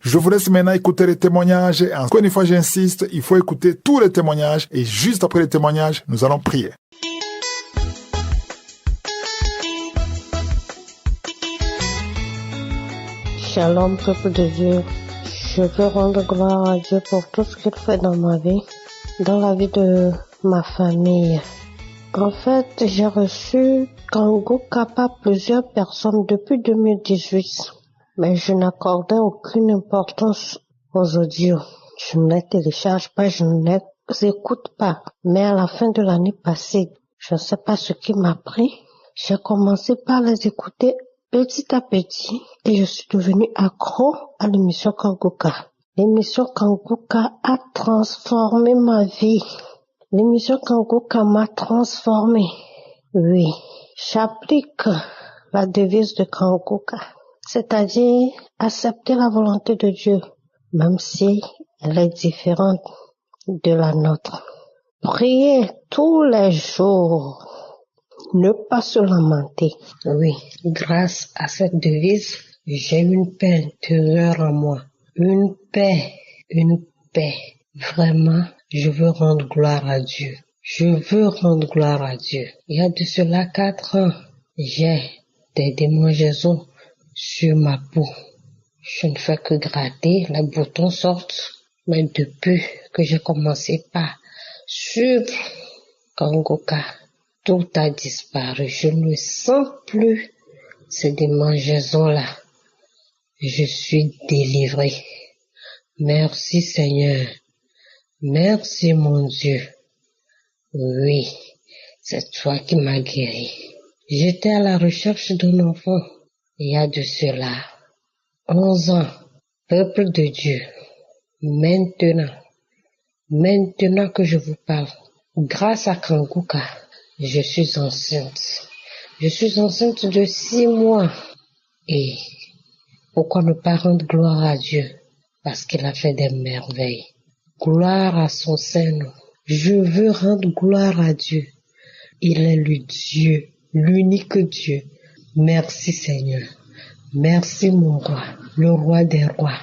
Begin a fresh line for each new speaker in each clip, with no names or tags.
Je vous laisse maintenant écouter les témoignages. Et encore une fois, j'insiste, il faut écouter tous les témoignages. Et juste après les témoignages, nous allons prier.
Shalom, peuple de Dieu. Je veux rendre gloire à Dieu pour tout ce qu'il fait dans ma vie, dans la vie de ma famille. En fait, j'ai reçu Kanguka par plusieurs personnes depuis 2018, mais je n'accordais aucune importance aux audios. Je ne les télécharge pas, je ne les écoute pas. Mais à la fin de l'année passée, je ne sais pas ce qui m'a pris. J'ai commencé par les écouter petit à petit et je suis devenue accro à l'émission Kanguka. L'émission Kanguka a transformé ma vie. L'émission Kanguka m'a transformée. Oui, j'applique la devise de Kanguka, c'est-à-dire accepter la volonté de Dieu, même si elle est différente de la nôtre. Prier tous les jours. Ne pas se lamenter. Oui, grâce à cette devise, j'ai une paix intérieure en moi. Une paix. Vraiment, je veux rendre gloire à Dieu. Je veux rendre gloire à Dieu. Il y a de cela 4 ans, j'ai des démangeaisons sur ma peau. Je ne fais que gratter, les boutons sortent. Mais depuis que j'ai commencé par suivre Kanguka, tout a disparu. Je ne sens plus ces démangeaisons-là. Je suis délivrée. Merci Seigneur. Merci mon Dieu. Oui, c'est toi qui m'as guéri. J'étais à la recherche d'un enfant. Il y a de cela 11 ans. Peuple de Dieu. Maintenant que je vous parle, grâce à Kanguka, je suis enceinte. Je suis enceinte de 6 mois. Et pourquoi ne pas rendre gloire à Dieu? Parce qu'il a fait des merveilles. Gloire à son Saint-Nom. Je veux rendre gloire à Dieu. Il est le Dieu, l'unique Dieu. Merci Seigneur. Merci mon roi, le roi des rois.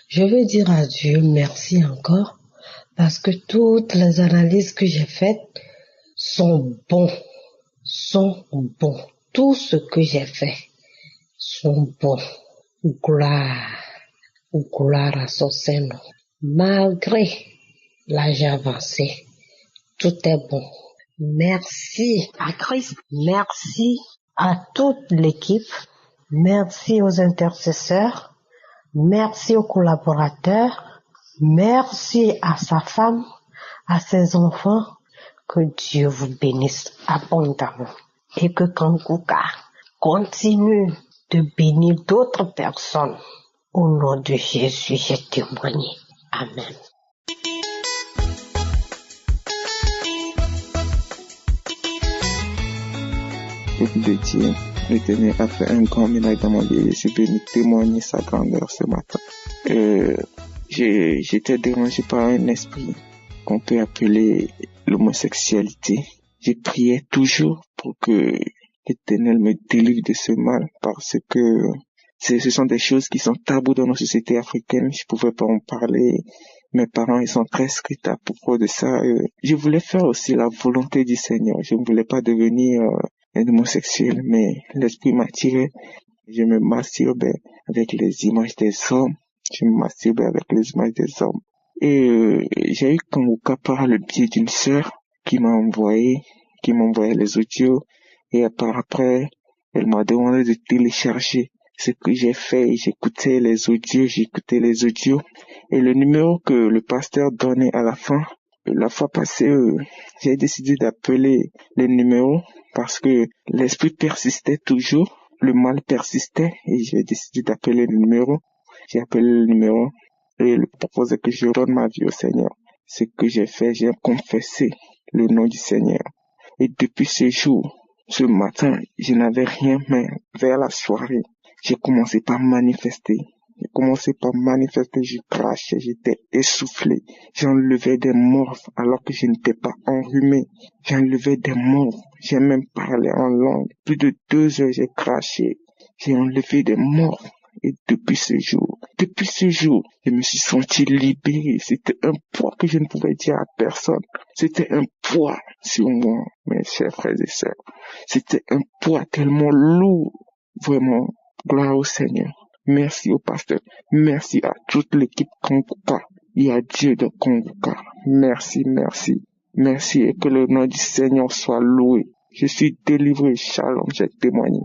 Je veux dire à Dieu merci encore parce que toutes les analyses que j'ai faites sont bons. Tout ce que j'ai fait sont bons. Gloire à son Saint-Nom. Malgré l'âge avancé, tout est bon. Merci à Christ, merci à toute l'équipe, merci aux intercesseurs, merci aux collaborateurs, merci à sa femme, à ses enfants. Que Dieu vous bénisse abondamment et que Kanguka continue de bénir d'autres personnes. Au nom de Jésus, j'ai témoigné. Amen.
Peuple de Dieu, l'Éternel a fait un grand ménage dans ma vie. Je suis venu témoigner sa grandeur ce matin. J'étais dérangé par un esprit qu'on peut appeler l'homosexualité. Je priais toujours pour que l'Éternel me délivre de ce mal parce que ce sont des choses qui sont tabous dans nos sociétés africaines. Je pouvais pas en parler. Mes parents, ils sont très stricts à propos de ça. Je voulais faire aussi la volonté du Seigneur. Je ne voulais pas devenir un homosexuel, mais l'esprit m'attirait. Je me masturbais avec les images des hommes. Je me masturbais avec les images des hommes. Et j'ai eu Kanguka par le biais d'une sœur qui m'a envoyé les audios. Et après, elle m'a demandé de télécharger ce que j'ai fait. J'écoutais les audios. Et le numéro que le pasteur donnait à la fin, la fois passée, j'ai décidé d'appeler le numéro parce que l'esprit persistait toujours, le mal persistait et j'ai décidé d'appeler le numéro. J'ai appelé le numéro et il proposait que je donne ma vie au Seigneur. Ce que j'ai fait, j'ai confessé le nom du Seigneur. Et depuis ce jour, ce matin, je n'avais rien, mais vers la soirée, j'ai commencé par manifester. Je crachais, j'étais essoufflé. J'enlevais des morts alors que je n'étais pas enrhumé. J'enlevais des morts. J'ai même parlé en langue. Plus de 2 heures, j'ai craché. J'ai enlevé des morts. Et depuis ce jour, je me suis senti libéré. C'était un poids que je ne pouvais dire à personne. C'était un poids sur moi, mes chers frères et sœurs. C'était un poids tellement lourd. Vraiment, gloire au Seigneur. Merci au pasteur. Merci à toute l'équipe Kanguka et à Dieu de Kanguka. Merci, merci. Merci et que le nom du Seigneur soit loué. Je suis délivré. Shalom, j'ai témoigné.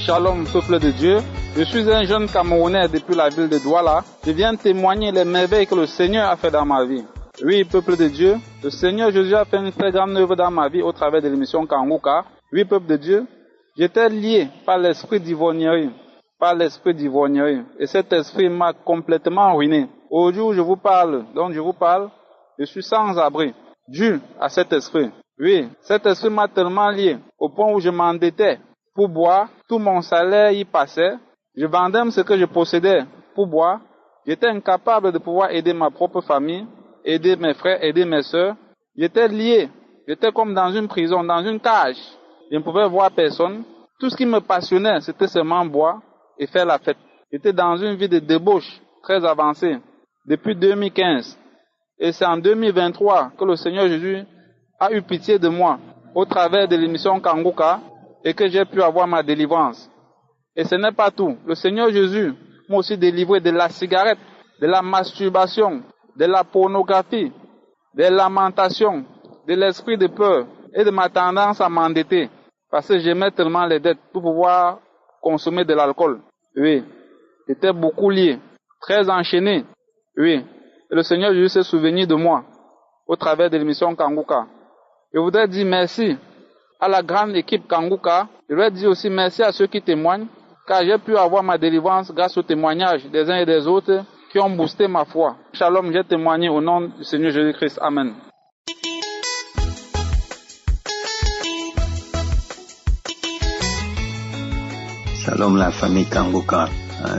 Shalom, peuple de Dieu. Je suis un jeune Camerounais depuis la ville de Douala. Je viens témoigner les merveilles que le Seigneur a fait dans ma vie. Oui, peuple de Dieu, le Seigneur Jésus a fait une très grande œuvre dans ma vie au travers de l'émission Kanguka. Oui, peuple de Dieu, j'étais lié par l'esprit d'ivrognerie. Et cet esprit m'a complètement ruiné. Au jour où je vous parle, je suis sans abri, dû à cet esprit. Oui, cet esprit m'a tellement lié, au point où je m'endettais pour boire, tout mon salaire y passait. Je vendais ce que je possédais pour boire. J'étais incapable de pouvoir aider ma propre famille, aider mes frères, aider mes sœurs. J'étais lié, j'étais comme dans une prison, dans une cage. Je ne pouvais voir personne. Tout ce qui me passionnait, c'était seulement boire et faire la fête. J'étais dans une vie de débauche très avancée depuis 2015. Et c'est en 2023 que le Seigneur Jésus a eu pitié de moi au travers de l'émission Kanguka et que j'ai pu avoir ma délivrance. Et ce n'est pas tout. Le Seigneur Jésus m'a aussi délivré de la cigarette, de la masturbation, de la pornographie, des lamentations, de l'esprit de peur et de ma tendance à m'endetter parce que j'aimais tellement les dettes pour pouvoir consommer de l'alcool. Oui, j'étais beaucoup lié, très enchaîné. Oui, et le Seigneur Jésus s'est souvenu de moi au travers de l'émission Kanguka. Je voudrais dire merci à la grande équipe Kanguka. Je voudrais dire aussi merci à ceux qui témoignent, car j'ai pu avoir ma délivrance grâce au témoignage des uns et des autres qui ont boosté ma foi. Shalom, j'ai témoigné au nom du Seigneur Jésus-Christ. Amen.
Shalom la famille Kanguka.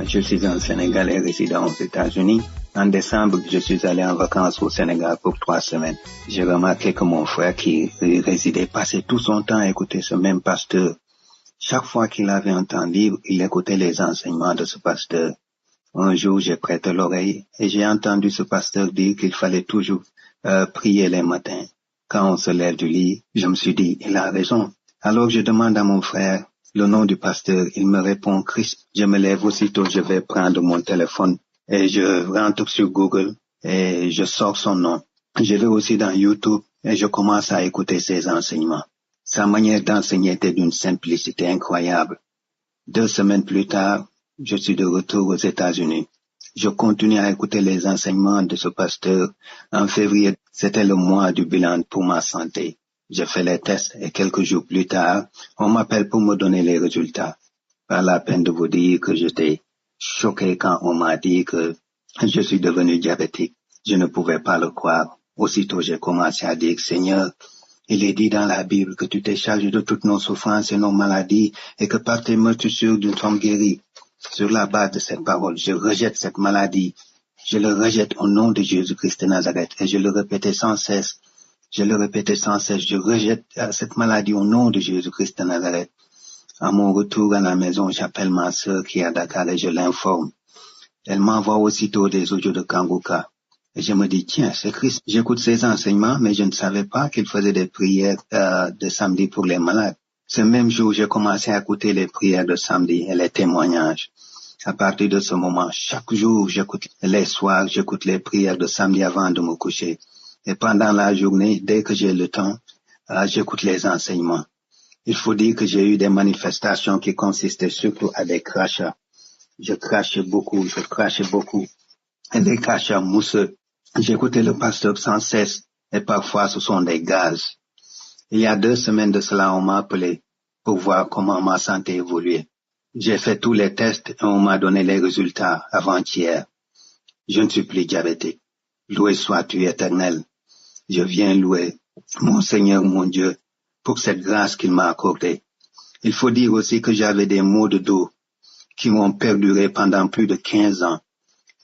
Je suis un Sénégalais résident aux États-Unis. En décembre, je suis allé en vacances au Sénégal pour 3 semaines. J'ai remarqué que mon frère qui résidait passait tout son temps à écouter ce même pasteur. Chaque fois qu'il avait un temps libre, il écoutait les enseignements de ce pasteur. Un jour, j'ai prêté l'oreille et j'ai entendu ce pasteur dire qu'il fallait toujours prier les matins. Quand on se lève du lit, je me suis dit, il a raison. Alors je demande à mon frère le nom du pasteur. Il me répond Christ. Je me lève aussitôt, je vais prendre mon téléphone et je rentre sur Google et je sors son nom. Je vais aussi dans YouTube et je commence à écouter ses enseignements. Sa manière d'enseigner était d'une simplicité incroyable. 2 semaines plus tard, je suis de retour aux États-Unis. Je continue à écouter les enseignements de ce pasteur. En février, c'était le mois du bilan pour ma santé. Je fais les tests et quelques jours plus tard, on m'appelle pour me donner les résultats. Pas la peine de vous dire que j'étais choqué quand on m'a dit que je suis devenu diabétique. Je ne pouvais pas le croire. Aussitôt, j'ai commencé à dire, Seigneur, il est dit dans la Bible que tu t'es chargé de toutes nos souffrances et nos maladies et que par tes meurtrissures nous sommes guéris. Sur la base de cette parole, je rejette cette maladie. Je le rejette au nom de Jésus-Christ de Nazareth. Et je le répétais sans cesse. Je rejette cette maladie au nom de Jésus-Christ de Nazareth. À mon retour à la maison, j'appelle ma sœur qui est à Dakar et je l'informe. Elle m'envoie aussitôt des audios de Kanguka. Et je me dis, tiens, c'est Christ. J'écoute ses enseignements, mais je ne savais pas qu'il faisait des prières de samedi pour les malades. Ce même jour, j'ai commencé à écouter les prières de samedi et les témoignages. À partir de ce moment, chaque jour, les soirs, j'écoute les prières de samedi avant de me coucher. Et pendant la journée, dès que j'ai le temps, j'écoute les enseignements. Il faut dire que j'ai eu des manifestations qui consistaient surtout à des crachats. Je crachais beaucoup. Et des crachats mousseux. J'écoutais le pasteur sans cesse et parfois ce sont des gaz. Il y a 2 semaines de cela, on m'a appelé pour voir comment ma santé évoluait. J'ai fait tous les tests et on m'a donné les résultats avant-hier. Je ne suis plus diabétique. Loué sois-tu éternel. Je viens louer mon Seigneur, mon Dieu, pour cette grâce qu'il m'a accordée. Il faut dire aussi que j'avais des maux de dos qui m'ont perduré pendant plus de 15 ans.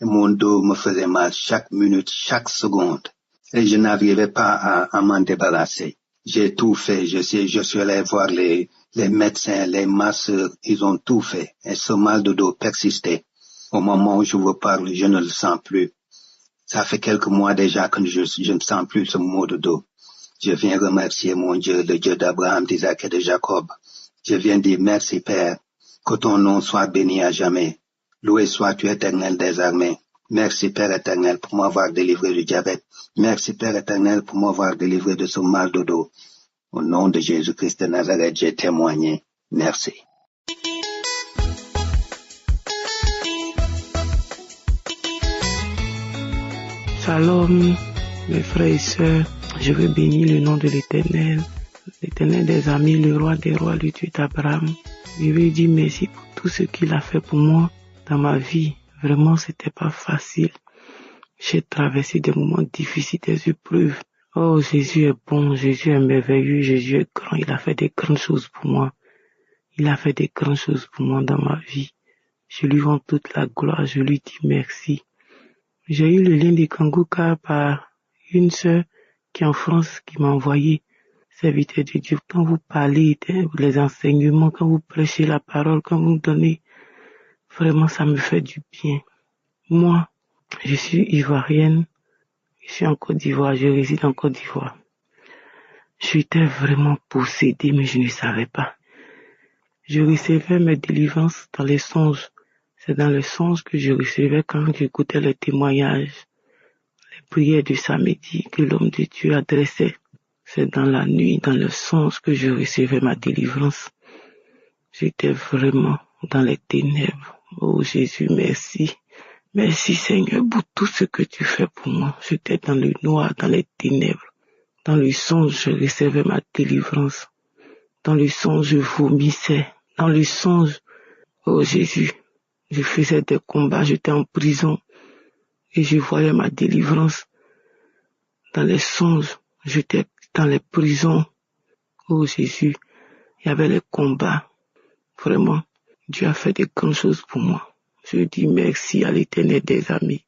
Et mon dos me faisait mal chaque minute, chaque seconde. Et je n'arrivais pas à m'en débarrasser. J'ai tout fait. Je suis allé voir les médecins, les masseurs, ils ont tout fait. Et ce mal de dos persistait. Au moment où je vous parle, je ne le sens plus. Ça fait quelques mois déjà que je ne sens plus ce mal de dos. Je viens remercier mon Dieu, le Dieu d'Abraham, d'Isaac et de Jacob. Je viens dire merci, Père, que ton nom soit béni à jamais. Loué sois-tu, Éternel des armées. Merci, Père éternel, pour m'avoir délivré du diabète. Merci, Père éternel, pour m'avoir délivré de ce mal de dos. Au nom de Jésus-Christ de Nazareth, j'ai témoigné. Merci.
Shalom, mes frères et sœurs. Je veux bénir le nom de l'Éternel des amis, le roi des rois, le Dieu d'Abraham. Je veux dire merci pour tout ce qu'il a fait pour moi dans ma vie. Vraiment, c'était pas facile. J'ai traversé des moments difficiles, des épreuves. Oh, Jésus est bon, Jésus est merveilleux, Jésus est grand. Il a fait des grandes choses pour moi. Il a fait des grandes choses pour moi dans ma vie. Je lui rends toute la gloire, je lui dis merci. J'ai eu le lien de Kanguka par une sœur qui est en France, qui m'a envoyé. Serviteur de Dieu, quand vous parlez les enseignements, quand vous prêchez la parole, quand vous donnez, vraiment ça me fait du bien. Moi, je suis ivoirienne, je suis en Côte d'Ivoire, je réside en Côte d'Ivoire. J'étais vraiment possédée, mais je ne savais pas. Je recevais mes délivrances dans les songes. C'est dans les songes que je recevais quand j'écoutais les témoignages, les prières du samedi que l'homme de Dieu adressait. C'est dans la nuit, dans le songe que je recevais ma délivrance. J'étais vraiment dans les ténèbres. Oh Jésus, merci. Merci Seigneur pour tout ce que tu fais pour moi. J'étais dans le noir, dans les ténèbres. Dans le songe, je recevais ma délivrance. Dans le songe, je vomissais. Dans le songe, oh Jésus, je faisais des combats, j'étais en prison. Et je voyais ma délivrance. Dans les songes, j'étais dans les prisons. Oh Jésus, il y avait les combats. Vraiment, Dieu a fait de grandes choses pour moi. Je dis merci à l'Éternel des amis.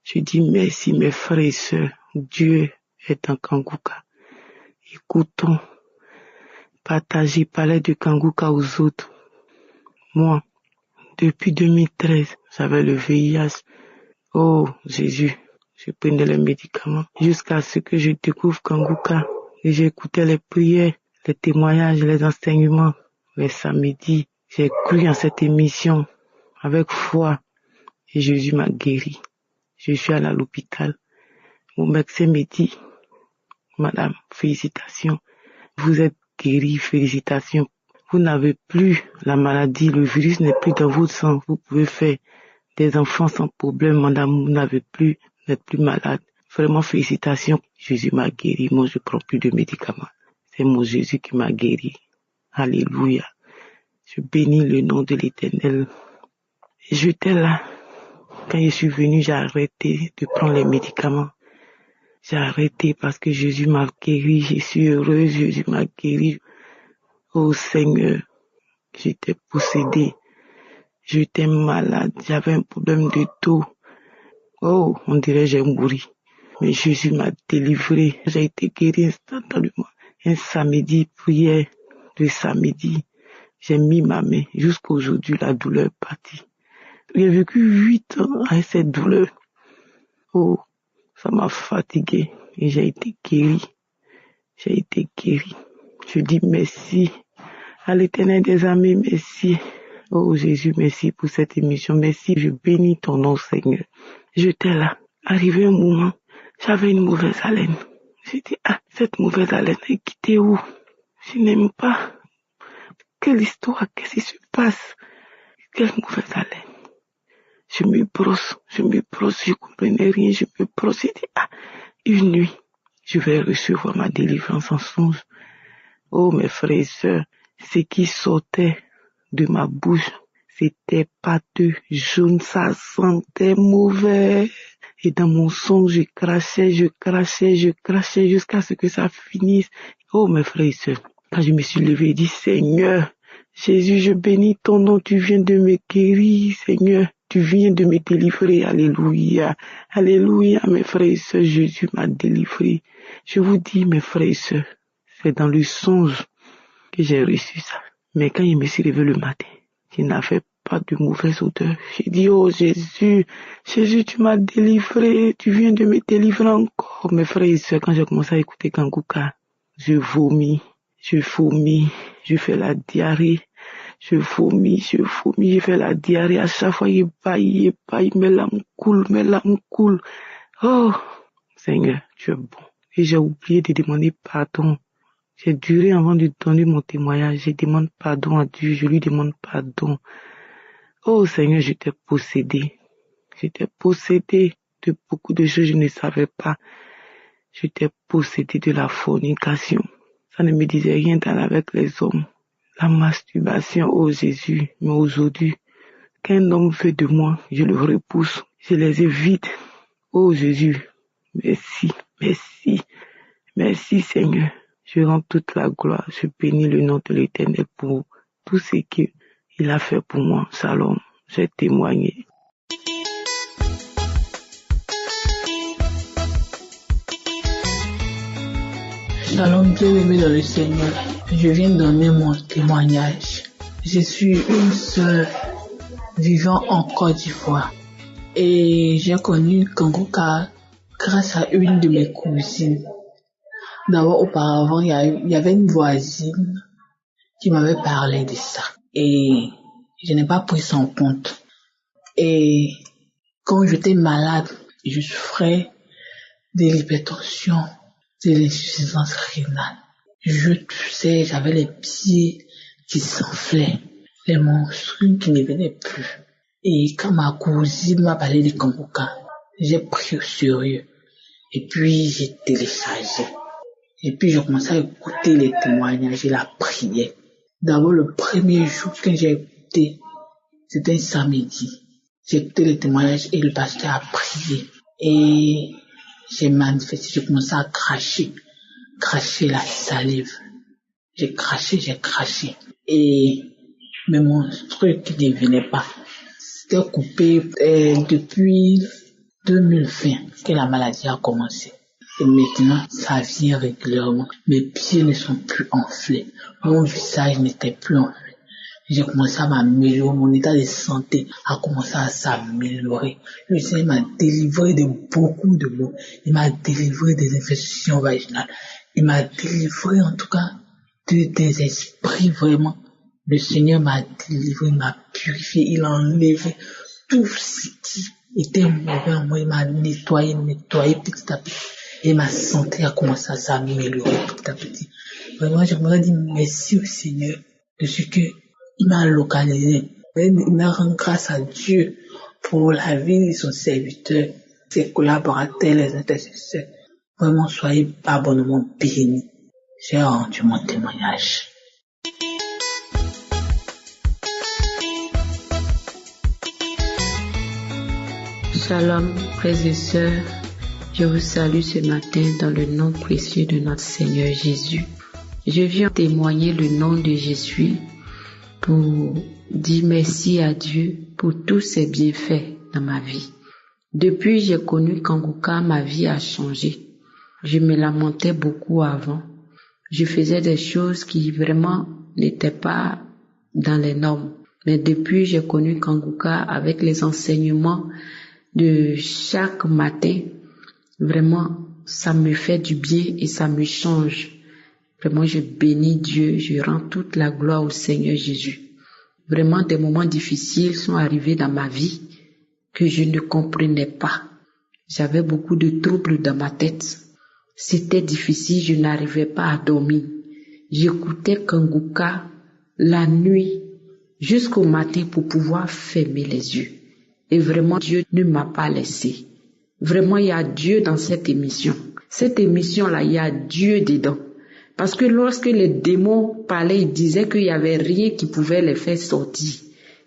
Je dis merci mes frères et sœurs. Dieu est en Kanguka. Écoutons, partagez, parlez de Kanguka aux autres. Moi, depuis 2013, j'avais le VIH. Oh Jésus, je prenais les médicaments jusqu'à ce que je découvre Kanguka. Et j'écoutais les prières, les témoignages, les enseignements. Les samedis, j'ai cru en cette émission avec foi et Jésus m'a guéri. Je suis allé à l'hôpital. Mon médecin me dit, Madame, félicitations, vous êtes guérie, félicitations. Vous n'avez plus la maladie, le virus n'est plus dans votre sang. Vous pouvez faire des enfants sans problème, madame, vous n'avez plus, vous n'êtes plus malade. Vraiment, félicitations. Jésus m'a guéri. Moi, je prends plus de médicaments. C'est mon Jésus qui m'a guéri. Alléluia. Je bénis le nom de l'Éternel. J'étais là. Quand je suis venu, j'ai arrêté de prendre les médicaments. J'ai arrêté parce que Jésus m'a guéri. Je suis heureuse. Jésus m'a guéri. Oh Seigneur, j'étais possédée. J'étais malade. J'avais un problème de dos. Oh, on dirait que j'ai mouru. Mais Jésus m'a délivré. J'ai été guéri instantanément. Un samedi, prière de samedi. J'ai mis ma main. Jusqu'à aujourd'hui, la douleur est partie. J'ai vécu 8 ans avec cette douleur. Oh, ça m'a fatigué. Et j'ai été guéri. J'ai été guéri. Je dis merci à l'Éternel des armées, merci. Oh Jésus, merci pour cette émission. Merci, je bénis ton nom, Seigneur. J'étais là. Arrivé un moment, j'avais une mauvaise haleine. J'ai dit, cette mauvaise haleine est quittée où? Je n'aime pas. Quelle histoire, qu'est-ce qui se passe? Quelle mauvaise haleine. Je me brosse, je comprenais rien, je me brosse. J'ai dit, une nuit, je vais recevoir ma délivrance en songe. Oh mes frères et sœurs, ce qui sortait de ma bouche, c'était pâteux, jaune, ça sentait mauvais. Et dans mon songe, je crachais jusqu'à ce que ça finisse. Oh mes frères et sœurs, quand je me suis levé, j'ai dit, Seigneur, Jésus, je bénis ton nom, tu viens de me guérir, Seigneur. Tu viens de me délivrer, alléluia, alléluia, mes frères et sœurs, Jésus m'a délivré. Je vous dis, mes frères et sœurs, C'est dans le songe que j'ai reçu ça. Mais quand il me suis réveillé le matin, je n'avais pas de mauvaise odeur. J'ai dit, oh Jésus, tu m'as délivré, tu viens de me délivrer encore. Mes frères et sœurs, quand j'ai commencé à écouter Kanguka, je vomis, je fais la diarrhée, je fais la diarrhée. À chaque fois, il baille, mes larmes coulent. Oh, Seigneur, tu es bon. Et j'ai oublié de demander pardon. J'ai duré avant de donner mon témoignage. Je demande pardon à Dieu, je lui demande pardon. Oh Seigneur, j'étais possédé. J'étais possédé de beaucoup de choses que je ne savais pas. J'étais possédé de la fornication. Ça ne me disait rien d'aller avec les hommes. La masturbation, oh Jésus. Mais aujourd'hui, qu'un homme fait de moi, je le repousse. Je les évite. Oh Jésus, merci Seigneur. Je rends toute la gloire. Je bénis le nom de l'Éternel pour tout ce qu'il a fait pour moi. Shalom, j'ai témoigné.
Shalom, bien-aimé dans le Seigneur. Je viens donner mon témoignage. Je suis une sœur vivant en Côte d'Ivoire. Et j'ai connu Kanguka grâce à une de mes cousines. D'abord, auparavant, il y avait une voisine qui m'avait parlé de ça. Et je n'ai pas pris son compte. Et quand j'étais malade, je souffrais de l'hypertension, de l'insuffisance rénale. Je toussais, j'avais les pieds qui s'enflaient, les menstrues qui ne venaient plus. Et quand ma cousine m'a parlé de Kanguka, j'ai pris au sérieux. Et puis j'ai téléchargé. Et puis j'ai commencé à écouter les témoignages et la prière. D'abord, le premier jour que j'ai écouté, c'était un samedi. J'ai écouté les témoignages et le pasteur a prié. Et j'ai manifesté, j'ai commencé à cracher la salive. J'ai craché. Et mes menstrues qui ne venaient pas. C'était coupé depuis 2020 que la maladie a commencé. Et maintenant, ça vient régulièrement. Mes pieds ne sont plus enflés. Mon visage n'était plus enflé. J'ai commencé à m'améliorer. Mon état de santé a commencé à s'améliorer. Le Seigneur m'a délivré de beaucoup de maux. Il m'a délivré des infections vaginales. Il m'a délivré en tout cas des esprits vraiment. Le Seigneur m'a délivré, il m'a purifié, il a enlevé tout ce qui était mauvais en moi. Il m'a nettoyé petit à petit. Et ma santé a commencé à s'améliorer petit à petit. Vraiment, j'aimerais dire merci au Seigneur de ce que il m'a localisé. Il m'a rendu grâce à Dieu pour la vie de son serviteur, ses collaborateurs, les intercesseurs. Vraiment, soyez abondamment bénis. J'ai rendu mon témoignage.
Shalom, frères et sœurs. Je vous salue ce matin dans le nom précieux de notre Seigneur Jésus. Je viens témoigner le nom de Jésus pour dire merci à Dieu pour tous ses bienfaits dans ma vie. Depuis que j'ai connu Kanguka, ma vie a changé. Je me lamentais beaucoup avant. Je faisais des choses qui vraiment n'étaient pas dans les normes. Mais depuis que j'ai connu Kanguka, avec les enseignements de chaque matin, vraiment, ça me fait du bien et ça me change. Vraiment, je bénis Dieu, je rends toute la gloire au Seigneur Jésus. Vraiment, des moments difficiles sont arrivés dans ma vie que je ne comprenais pas. J'avais beaucoup de troubles dans ma tête. C'était difficile, je n'arrivais pas à dormir. J'écoutais Kanguka la nuit jusqu'au matin pour pouvoir fermer les yeux. Et vraiment, Dieu ne m'a pas laissé. Vraiment, il y a Dieu dans cette émission. Cette émission-là, il y a Dieu dedans. Parce que lorsque les démons parlaient, ils disaient qu'il n'y avait rien qui pouvait les faire sortir.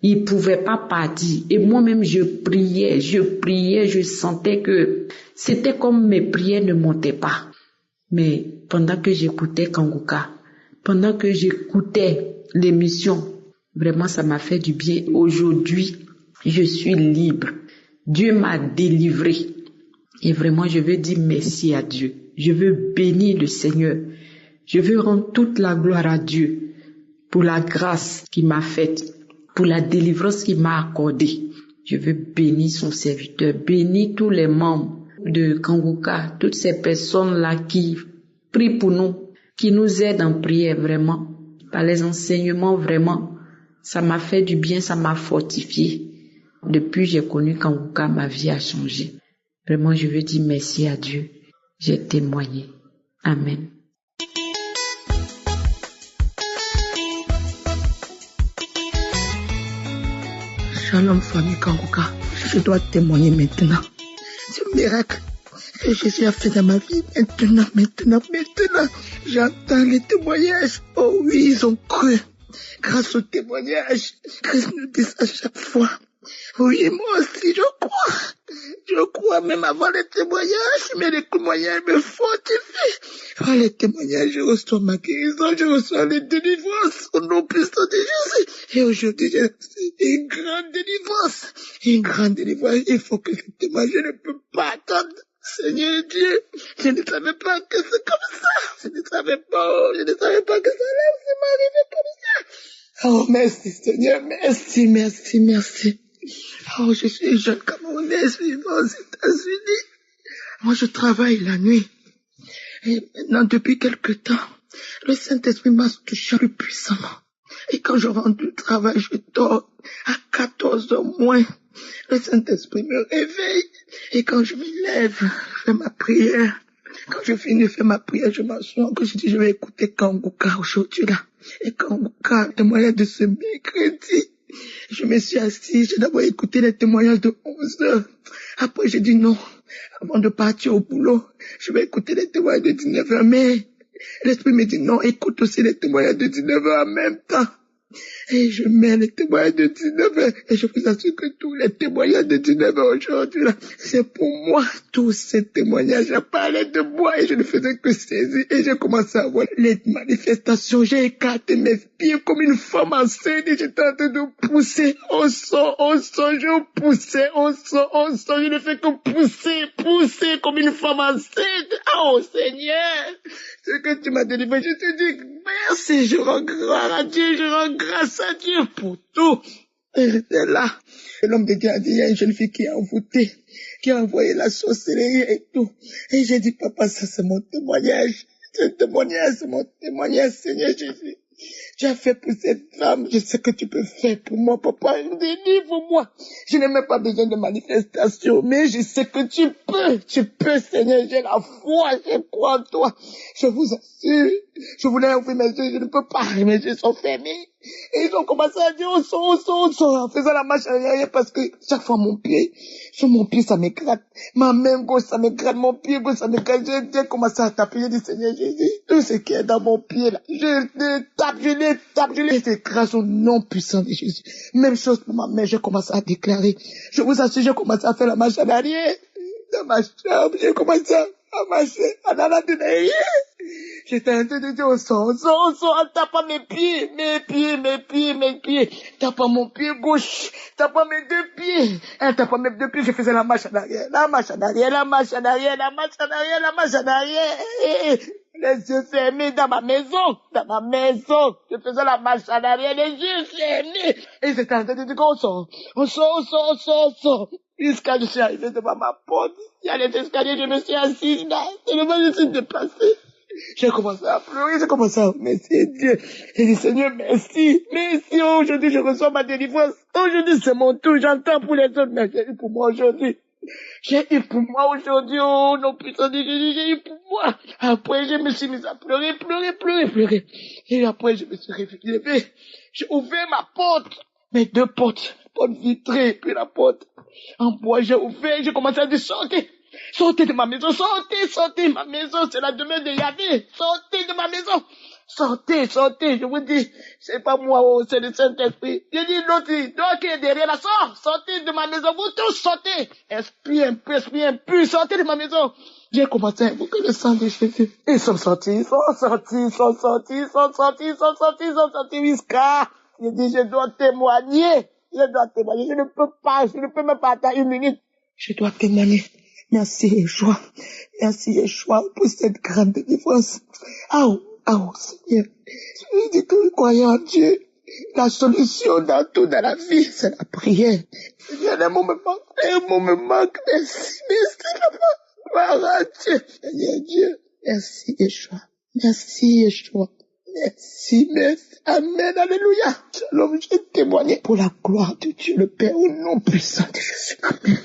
Ils ne pouvaient pas partir. Et moi-même, je priais, je sentais que c'était comme mes prières ne montaient pas. Mais pendant que j'écoutais Kanguka, pendant que j'écoutais l'émission, vraiment, ça m'a fait du bien. Aujourd'hui, je suis libre. Dieu m'a délivré. Et vraiment, je veux dire merci à Dieu. Je veux bénir le Seigneur. Je veux rendre toute la gloire à Dieu pour la grâce qu'il m'a faite, pour la délivrance qu'il m'a accordée. Je veux bénir son serviteur, bénir tous les membres de Kanguka, toutes ces personnes-là qui prient pour nous, qui nous aident en prière vraiment, par les enseignements vraiment. Ça m'a fait du bien, ça m'a fortifié. Depuis que j'ai connu Kanguka, ma vie a changé. Vraiment, je veux dire merci à Dieu. J'ai témoigné. Amen.
Shalom famille Kanguka, je dois témoigner maintenant. C'est un miracle que Jésus a fait dans ma vie. Maintenant, j'entends les témoignages. Oh oui, ils ont cru. Grâce aux témoignages, Christ nous dit à chaque fois. Oui, moi aussi, je crois. Je crois même avant les témoignages, mais les témoignages me fortifient. Par les témoignages, je reçois ma guérison, je reçois les délivrances au nom puissant de Jésus. Et aujourd'hui, j'ai reçu une grande délivrance. Une grande délivrance. Il faut que je témoigne. Je ne peux pas attendre. Seigneur Dieu, je ne savais pas que c'est comme ça. Je ne savais pas que ça allait m'arriver comme ça. Oh, merci Seigneur, merci. Oh, je suis jeune Camerounaise vivant aux États-Unis. Moi, je travaille la nuit. Et maintenant, depuis quelque temps, le Saint-Esprit m'a touché plus puissamment. Et quand je rentre du travail, je dors à 14h moins. Le Saint-Esprit me réveille. Et quand je me lève, je fais ma prière. Quand je finis de faire ma prière, je m'assois, que je dis, je vais écouter Kanguka aujourd'hui là. Et Kanguka, témoignage de ce mercredi. Je me suis assis, j'ai d'abord écouté les témoignages de 11h. Après, j'ai dit non. Avant de partir au boulot, je vais écouter les témoignages de 19h. Mais l'Esprit me dit non, écoute aussi les témoignages de 19h en même temps. Et je mets les témoignages de 19h. Et je vous assure que tous les témoignages de 19h aujourd'hui, là, c'est pour moi. Tous ces témoignages parlaient de moi et je ne faisais que saisir. Et j'ai commencé à voir les manifestations. J'ai écarté mes pieds comme une femme enceinte et j'étais en train de pousser au son. Je poussais au son. Je ne fais que pousser comme une femme enceinte. Oh Seigneur, ce que tu m'as délivré, je te dis merci. Je rends gloire à Dieu, je rends grâce à Dieu pour tout. Et j'étais là. Et l'homme de Dieu a dit, il y a une jeune fille qui est envoûtée, qui a envoyé la sorcellerie et tout. Et j'ai dit, papa, ça c'est mon témoignage. C'est mon témoignage, Seigneur Jésus. Tu as fait pour cette femme, je sais que tu peux faire pour moi, papa, délivre-moi. Je n'ai même pas besoin de manifestation, mais je sais que tu peux, Seigneur, j'ai la foi, je crois en toi. Je vous assure, je voulais ouvrir mes yeux, je ne peux pas, mes yeux sont fermés. Et ils ont commencé à dire, au son, en faisant la marche arrière, parce que chaque fois sur mon pied, ça me gratte. Ma main gauche, ça me gratte, mon pied gauche, ça me gratte. J'ai commencé à taper, j'ai dit, Seigneur Jésus, tout ce qui est dans mon pied, là, je les tape, c'est grâce au nom puissant de Jésus. Même chose pour ma main, j'ai commencé à déclarer. Je vous assure, j'ai commencé à faire la marche en arrière. Dans ma chambre, j'ai commencé à marcher en allant de derrière. J'étais en train de dire au son, en tapant mes pieds. Tapant mon pied gauche, tapant mes deux pieds. En tapant mes deux pieds, je faisais la marche en arrière. Les yeux fermés dans ma maison. Je faisais la marche en arrière, les yeux fermés. Et j'étais en train de dire on sort. Jusqu'à je suis arrivé devant ma porte. Il y a les escaliers, je me suis assise là. Tellement je suis déplacée. J'ai commencé à pleurer, j'ai commencé à remercier Dieu. J'ai dit, Seigneur, merci. Aujourd'hui, je reçois ma délivrance. Aujourd'hui, c'est mon tour. J'entends pour les autres, mais j'ai eu pour moi aujourd'hui. Oh non, putain de Jésus, j'ai eu pour moi. Après, je me suis mise à pleurer. Et après, je me suis réveillée. J'ai ouvert ma porte. Mes deux portes vitrées, puis la porte en bois, j'ai ouvert, j'ai commencé à dire, sortez de ma maison, sortez de ma maison, c'est la demeure de Yahvé, sortez de ma maison, sortez, je vous dis, c'est pas moi, c'est le Saint-Esprit. J'ai dit l'autre, qui est derrière la sortez de ma maison, vous tous sortez, esprit impur, sortez de ma maison. J'ai commencé à invoquer le sang de Jésus. Ils sont sortis, jusqu'à, j'ai dit, je dois témoigner, je ne peux même pas attendre une minute. Je dois témoigner. Merci Yeshua pour cette grande délivrance.
Ah oh Seigneur, je dis que croyez en Dieu. La solution dans tout dans la vie, c'est la prière. Seigneur, un moment me manque. Merci, papa. Dieu. Seigneur Dieu. Merci, Yeshua. Merci, Yeshua. Merci. Amen, alléluia. Shalom, je témoigne pour la gloire de Dieu le Père au nom puissant de Jésus. Amen.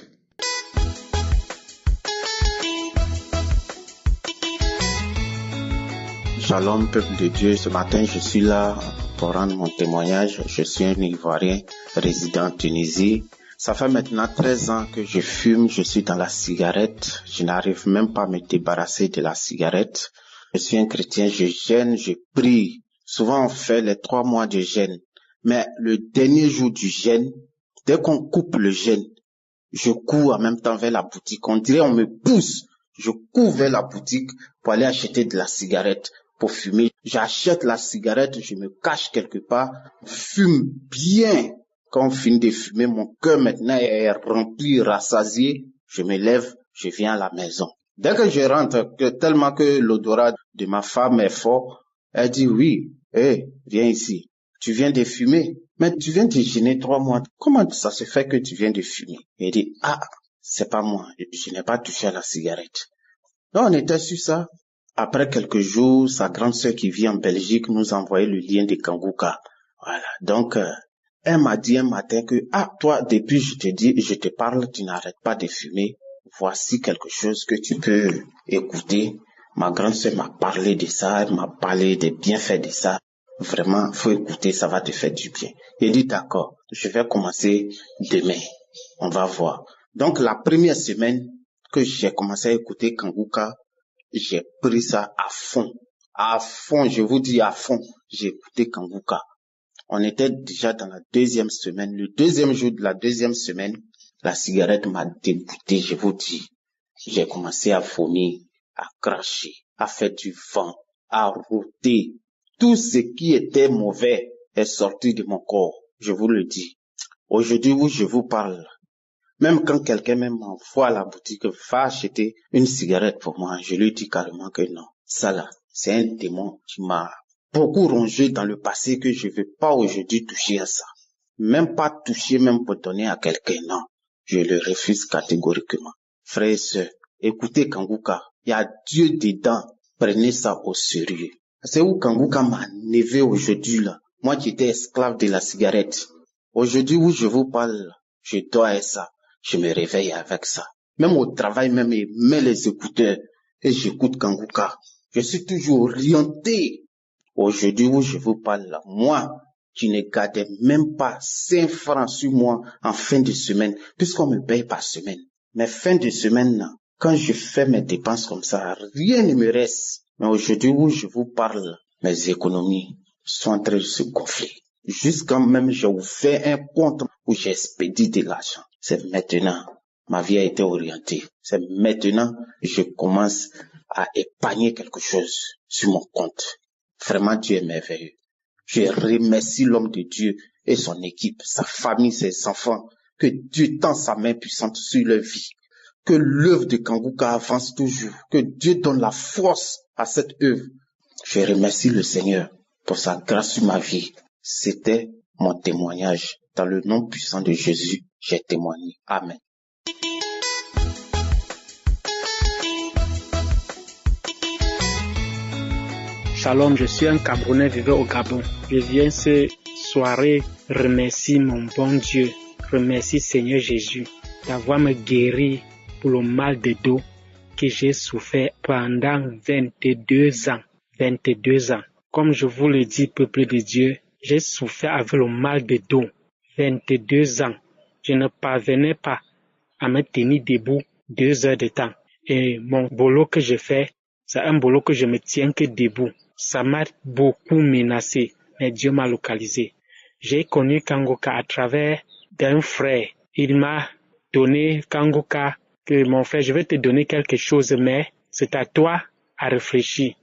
Shalom, peuple de Dieu. Ce matin, je suis là pour rendre mon témoignage. Je suis un Ivoirien résident en Tunisie. Ça fait maintenant 13 ans que je fume. Je suis dans la cigarette. Je n'arrive même pas à me débarrasser de la cigarette. Je suis un chrétien. Je jeûne, je prie. Souvent, on fait les 3 mois de jeûne. Mais le dernier jour du jeûne, dès qu'on coupe le jeûne, je cours en même temps vers la boutique. On dirait on me pousse. Je cours vers la boutique pour aller acheter de la cigarette. Pour fumer, j'achète la cigarette, je me cache quelque part, fume bien. Quand on finit de fumer, mon cœur maintenant est rempli, rassasié. Je me lève, je viens à la maison. Dès que je rentre, tellement que l'odorat de ma femme est fort, elle dit oui, viens ici. Tu viens de fumer, mais tu viens de jeûner 3 mois. Comment ça se fait que tu viens de fumer? Elle dit, c'est pas moi, je n'ai pas touché à la cigarette. Non, on était sur ça. Après quelques jours, sa grande sœur qui vit en Belgique nous a envoyé le lien de Kanguka. Voilà. Donc, elle m'a dit un matin que, toi, depuis je te parle, tu n'arrêtes pas de fumer. Voici quelque chose que tu peux écouter. Ma grande sœur m'a parlé de ça, elle m'a parlé des bienfaits de ça. Vraiment, faut écouter, ça va te faire du bien. J'ai dit d'accord, je vais commencer demain. On va voir. Donc, la première semaine que j'ai commencé à écouter Kanguka, j'ai pris ça à fond, je vous dis à fond, j'ai écouté Kanguka. On était déjà dans la 2e semaine. Le 2e jour de la 2e semaine, la cigarette m'a dégoûté, je vous dis. J'ai commencé à vomir, à cracher, à faire du vent, à rôter. Tout ce qui était mauvais est sorti de mon corps, je vous le dis. Aujourd'hui où je vous parle, même quand quelqu'un m'envoie à la boutique, va acheter une cigarette pour moi, je lui dis carrément que non. Ça là, c'est un démon qui m'a beaucoup rongé dans le passé que je ne veux pas aujourd'hui toucher à ça. Même pas toucher, même pour donner à quelqu'un, non. Je le refuse catégoriquement. Frères et sœurs, écoutez Kanguka, il y a Dieu dedans, prenez ça au sérieux. C'est où Kanguka m'a élevé aujourd'hui là. Moi qui étais esclave de la cigarette. Aujourd'hui où je vous parle, je dois à ça. Je me réveille avec ça. Même au travail, même, je mets les écouteurs et j'écoute Kanguka. Je suis toujours orienté. Aujourd'hui où je vous parle là, moi, qui ne gardais même pas 5 francs sur moi en fin de semaine, puisqu'on me paye par semaine. Mais fin de semaine, là, quand je fais mes dépenses comme ça, rien ne me reste. Mais aujourd'hui où je vous parle, mes économies sont en train de se gonfler. Jusqu'à même j'ai ouvert un compte où j'ai expédié de l'argent. C'est maintenant, ma vie a été orientée. C'est maintenant, je commence à épargner quelque chose sur mon compte. Vraiment, Dieu est merveilleux. Je remercie l'homme de Dieu et son équipe, sa famille, ses enfants. Que Dieu tend sa main puissante sur leur vie. Que l'œuvre de Kanguka avance toujours. Que Dieu donne la force à cette œuvre. Je remercie le Seigneur pour sa grâce sur ma vie. C'était mon témoignage. Dans le nom puissant de Jésus, j'ai témoigné. Amen.
Shalom, je suis un Camerounais vivant au Gabon. Je viens ce soirée remercier mon bon Dieu, remercier Seigneur Jésus d'avoir me guéri pour le mal de dos que j'ai souffert pendant 22 ans. 22 ans. Comme je vous le dis, peuple de Dieu, j'ai souffert avec le mal de dos. 22 ans. Je ne parvenais pas à me tenir debout 2 heures de temps. Et mon boulot que je fais, c'est un boulot que je me tiens que debout. Ça m'a beaucoup menacé, mais Dieu m'a localisé. J'ai connu Kanguka à travers d'un frère. Il m'a donné Kanguka, que mon frère, je vais te donner quelque chose, mais c'est à toi à réfléchir.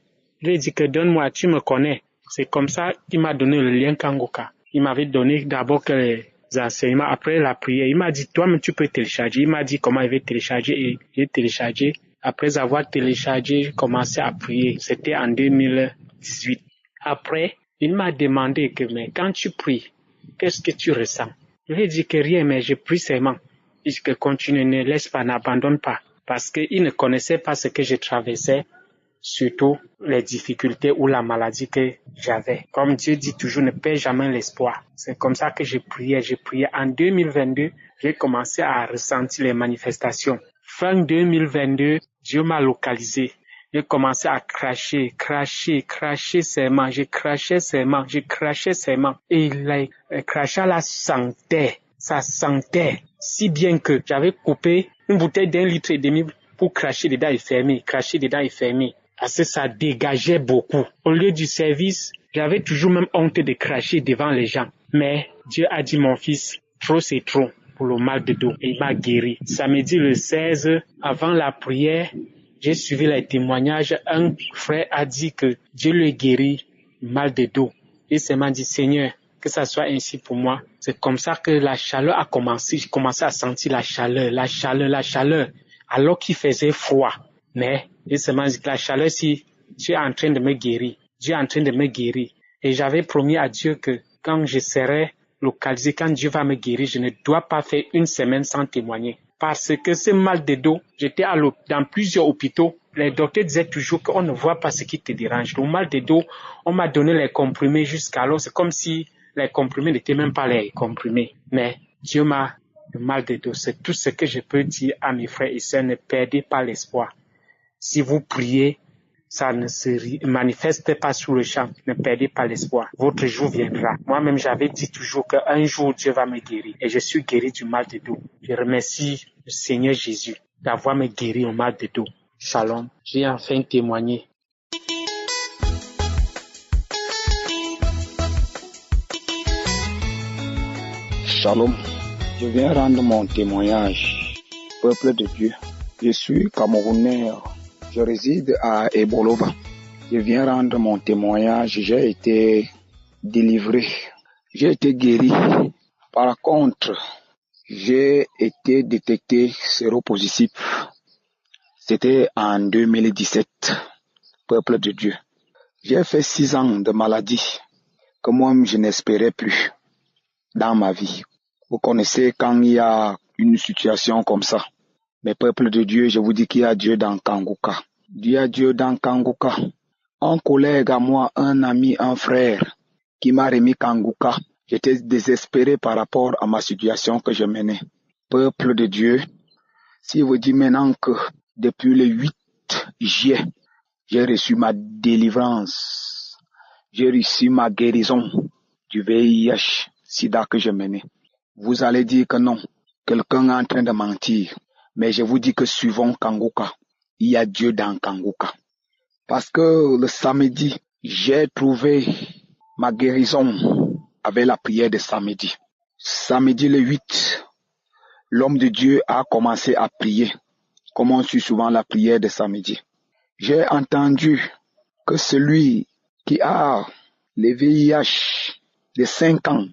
Je lui ai dit que donne-moi, tu me connais. C'est comme ça qu'il m'a donné le lien Kanguka. Il m'avait donné d'abord que les enseignements après la prière. Il m'a dit, toi-même tu peux télécharger. Il m'a dit comment il veut télécharger et j'ai téléchargé. Après avoir téléchargé, j'ai commencé à prier. C'était en 2000. 2018. Après, il m'a demandé que, mais quand tu pries, qu'est-ce que tu ressens? Je lui ai dit que rien, mais je prie seulement. Il dit que continue, ne laisse pas, n'abandonne pas. Parce qu'il ne connaissait pas ce que je traversais, surtout les difficultés ou la maladie que j'avais. Comme Dieu dit toujours, ne perds jamais l'espoir. C'est comme ça que j'ai prié. En 2022, j'ai commencé à ressentir les manifestations. Fin 2022, Dieu m'a localisé. J'ai commencé à cracher seulement. J'ai craché seulement. Et le crachat là ça sentait si bien que j'avais coupé une bouteille d'1,5 litre pour cracher dedans et fermer. Parce que ça dégageait beaucoup. Au lieu du service, j'avais toujours même honte de cracher devant les gens. Mais Dieu a dit, mon fils, trop c'est trop pour le mal de dos. Et il m'a guéri. Samedi le 16, avant la prière, j'ai suivi les témoignages. Un frère a dit que Dieu lui guérit mal de dos. Et il m'a dit, Seigneur, que ça soit ainsi pour moi. C'est comme ça que la chaleur a commencé. J'ai commencé à sentir la chaleur. Alors qu'il faisait froid. Mais il m'a dit que la chaleur, si Dieu est en train de me guérir. Et j'avais promis à Dieu que quand je serai localisé, quand Dieu va me guérir, je ne dois pas faire une semaine sans témoigner. Parce que ce mal de dos, j'étais dans plusieurs hôpitaux. Les docteurs disaient toujours qu'on ne voit pas ce qui te dérange. Le mal de dos, on m'a donné les comprimés jusqu'alors. C'est comme si les comprimés n'étaient même pas les comprimés. Mais Dieu m'a le mal de dos. C'est tout ce que je peux dire à mes frères et sœurs. Ne perdez pas l'espoir. Si vous priez, ça ne se manifeste pas sur le champ. Ne perdez pas l'espoir. Votre jour viendra. Moi-même, j'avais dit toujours qu'un jour, Dieu va me guérir. Et je suis guéri du mal de dos. Je remercie le Seigneur Jésus d'avoir me guéri au mal de dos. Shalom. J'ai enfin témoigné.
Shalom. Je viens rendre mon témoignage. Peuple de Dieu. Je suis Camerounais. Je réside à Ebolova. Je viens rendre mon témoignage. J'ai été délivré. J'ai été guéri. Par contre, j'ai été détecté séropositif. C'était en 2017. Peuple de Dieu. J'ai fait 6 ans de maladie que moi-même je n'espérais plus dans ma vie. Vous connaissez quand il y a une situation comme ça. Mais peuple de Dieu, je vous dis qu'il y a Dieu dans Kanguka. Il y a Dieu dans Kanguka. Un collègue à moi, un ami, un frère qui m'a remis Kanguka. J'étais désespéré par rapport à ma situation que je menais. Peuple de Dieu, si vous dites maintenant que depuis le 8 juillet, j'ai reçu ma délivrance. J'ai reçu ma guérison du VIH, sida que je menais. Vous allez dire que non, quelqu'un est en train de mentir. Mais je vous dis que suivons Kanguka. Il y a Dieu dans Kanguka. Parce que le samedi, j'ai trouvé ma guérison avec la prière de samedi. Samedi le 8, l'homme de Dieu a commencé à prier, comme on suit souvent la prière de samedi. J'ai entendu que celui qui a le VIH de 5 ans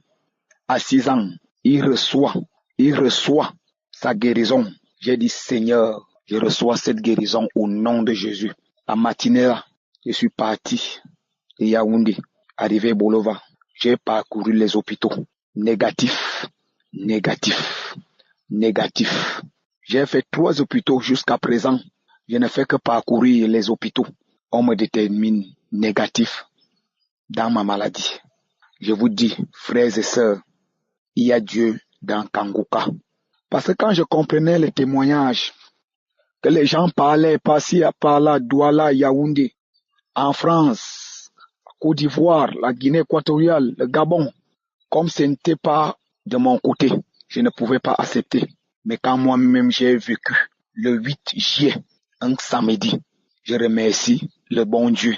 à 6 ans, il reçoit sa guérison. J'ai dit, Seigneur, je reçois cette guérison au nom de Jésus. En matinée, je suis parti de Yaoundé, arrivé à Bolova. J'ai parcouru les hôpitaux. Négatif. J'ai fait 3 hôpitaux jusqu'à présent. Je ne fais que parcourir les hôpitaux. On me détermine négatif dans ma maladie. Je vous dis, frères et sœurs, il y a Dieu dans Kanguka. Parce que quand je comprenais les témoignages, que les gens parlaient par-ci, par-là, Douala, Yaoundé, en France, Côte d'Ivoire, la Guinée équatoriale, le Gabon, comme ce n'était pas de mon côté, je ne pouvais pas accepter. Mais quand moi-même j'ai vécu le 8 juillet, un samedi, je remercie le bon Dieu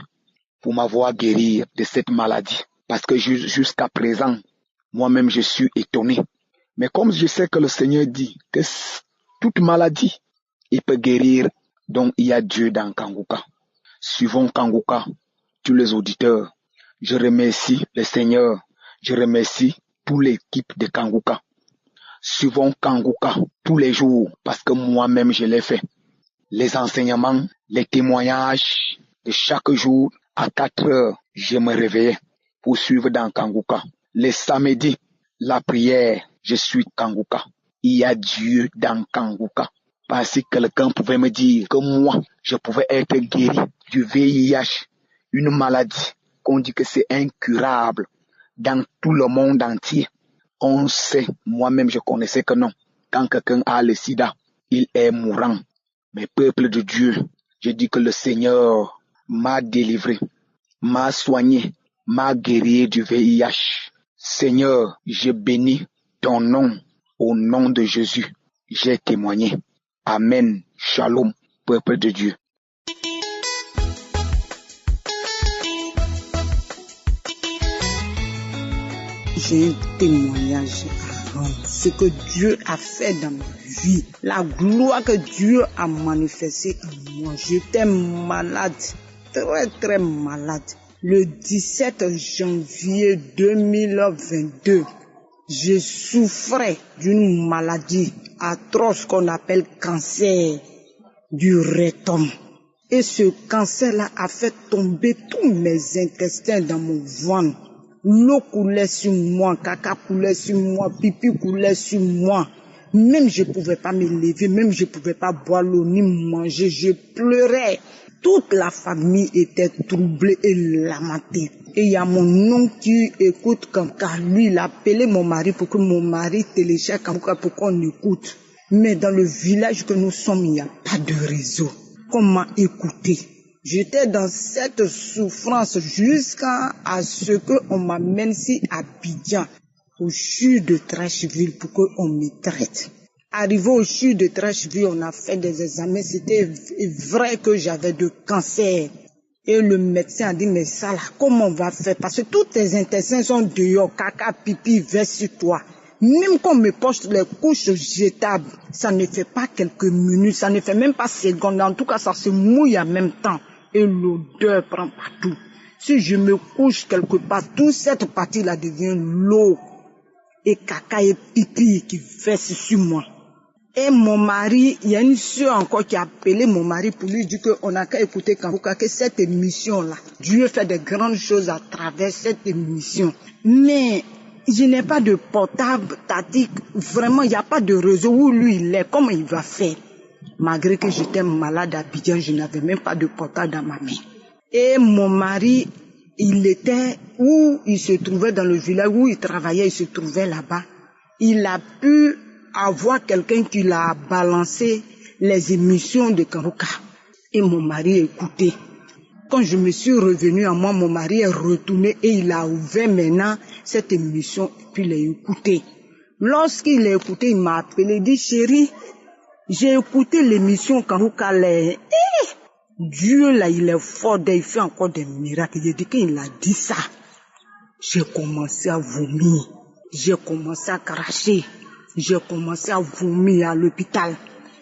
pour m'avoir guéri de cette maladie. Parce que jusqu'à présent, moi-même je suis étonné. Mais comme je sais que le Seigneur dit que toute maladie, il peut guérir, donc il y a Dieu dans Kanguka. Suivons Kanguka, tous les auditeurs. Je remercie le Seigneur. Je remercie toute l'équipe de Kanguka. Suivons Kanguka tous les jours, parce que moi-même je l'ai fait. Les enseignements, les témoignages de chaque jour, À 4 heures, je me réveillais pour suivre dans Kanguka. Les samedis, la prière, je suis Kanguka. Il y a Dieu dans Kanguka. Parce que quelqu'un pouvait me dire que moi, je pouvais être guéri du VIH, une maladie qu'on dit que c'est incurable dans tout le monde entier. On sait, moi-même je connaissais que non. Quand quelqu'un a le sida, il est mourant. Mais peuple de Dieu, je dis que le Seigneur m'a délivré, m'a soigné, m'a guéri du VIH. Seigneur, je bénis ton nom. Au nom de Jésus, j'ai témoigné. Amen. Shalom, peuple de Dieu.
J'ai un témoignage à rendre. Ce que Dieu a fait dans ma vie, la gloire que Dieu a manifestée en moi. J'étais malade, très très malade. Le 17 janvier 2022, je souffrais d'une maladie atroce qu'on appelle cancer du rectum. Et ce cancer-là a fait tomber tous mes intestins dans mon ventre. L'eau coulait sur moi, caca coulait sur moi, pipi coulait sur moi. Même je ne pouvais pas me lever, même je ne pouvais pas boire l'eau ni manger. Je pleurais. Toute la famille était troublée et lamentée. Et il y a mon oncle qui écoute Kanguka. Lui, il a appelé mon mari pour que mon mari télécharge Kanguka pour qu'on écoute. Mais dans le village que nous sommes, il n'y a pas de réseau. Comment écouter? J'étais dans cette souffrance jusqu'à ce qu'on m'amène ici à Abidjan, au CHU de Trashville, pour qu'on me traite. Arrivé au CHU de Trashville, on a fait des examens. C'était vrai que j'avais de cancer. Et le médecin a dit, mais ça là, comment on va faire? Parce que tous tes intestins sont dehors, caca, pipi, verse sur toi. Même qu'on me poste les couches jetables, ça ne fait pas quelques minutes, ça ne fait même pas secondes. En tout cas, ça se mouille en même temps. Et l'odeur prend partout. Si je me couche quelque part, toute cette partie-là devient l'eau. Et caca et pipi qui verse sur moi. Et mon mari, il y a une soeur encore qui a appelé mon mari pour lui dire qu'on n'a qu'à écouter Kanguka, que cette émission-là, Dieu fait de grandes choses à travers cette émission. Mais je n'ai pas de portable, tactique, vraiment, il n'y a pas de réseau où lui il est, comment il va faire? Malgré que j'étais malade à Abidjan, je n'avais même pas de portable dans ma main. Et mon mari, il était où il se trouvait dans le village, où il travaillait, il se trouvait là-bas. Il a pu avoir quelqu'un qui l'a balancé les émissions de Kanguka. Et mon mari écoutait. Quand je me suis revenue à moi, mon mari est retourné et il a ouvert maintenant cette émission et puis il a écouté. Lorsqu'il a écouté, il m'a appelé, il dit, chérie, j'ai écouté l'émission Kanguka. Dieu là, il est fort, il fait encore des miracles. Il dit qu'il a dit ça. J'ai commencé à vomir. J'ai commencé à cracher. J'ai commencé à vomir à l'hôpital.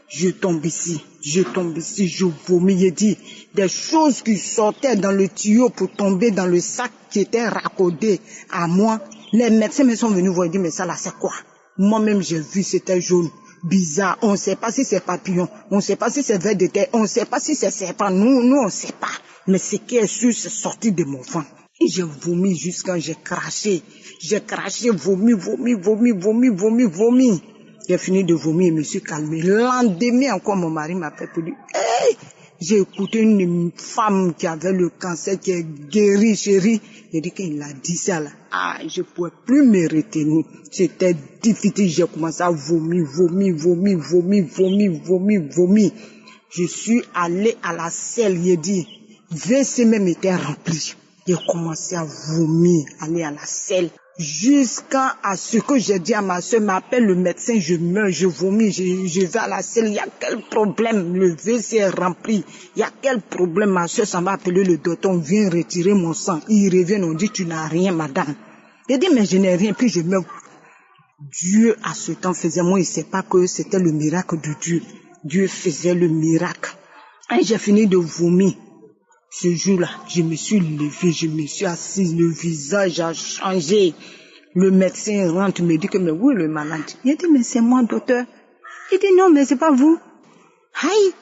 Je tombe ici, je vomis. J'ai dit des choses qui sortaient dans le tuyau pour tomber dans le sac qui était raccordé à moi. Les médecins me sont venus voir et dire, mais ça là, c'est quoi? Moi-même, j'ai vu, c'était jaune, bizarre. On ne sait pas si c'est papillon, on ne sait pas si c'est ver de terre, on ne sait pas si c'est serpent. Nous, on ne sait pas. Mais ce qui est sûr, c'est sorti de mon ventre. Et j'ai vomi jusqu'à j'ai craché. J'ai craché, vomi. J'ai fini de vomir et me suis calmé. Le lendemain encore, mon mari m'a fait pour dire, hey, j'ai écouté une femme qui avait le cancer, qui est guérie, chérie. J'ai dit qu'il a dit ça là. Ah, je ne pouvais plus me retenir. C'était difficile. J'ai commencé à vomir. Je suis allé à la selle. J'ai dit, WC même était rempli. J'ai commencé à vomir, aller à la selle. Jusqu'à ce que j'ai dit à ma soeur, m'appelle le médecin, je meurs, je vomis, je vais à la selle, il y a quel problème? Le WC est rempli, il y a quel problème? Ma soeur s'en va appeler le docteur, on vient retirer mon sang. Il revient, on dit, tu n'as rien, madame. Il dit, mais je n'ai rien, puis je meurs. Dieu, à ce temps, faisait, moi, il ne sait pas que c'était le miracle de Dieu. Dieu faisait le miracle. Et j'ai fini de vomir. Ce jour-là, je me suis levée, je me suis assise, le visage a changé. Le médecin rentre, me dit que, mais où est le malade? Il dit, mais c'est moi, docteur. Il dit, non, mais c'est pas vous. Aïe!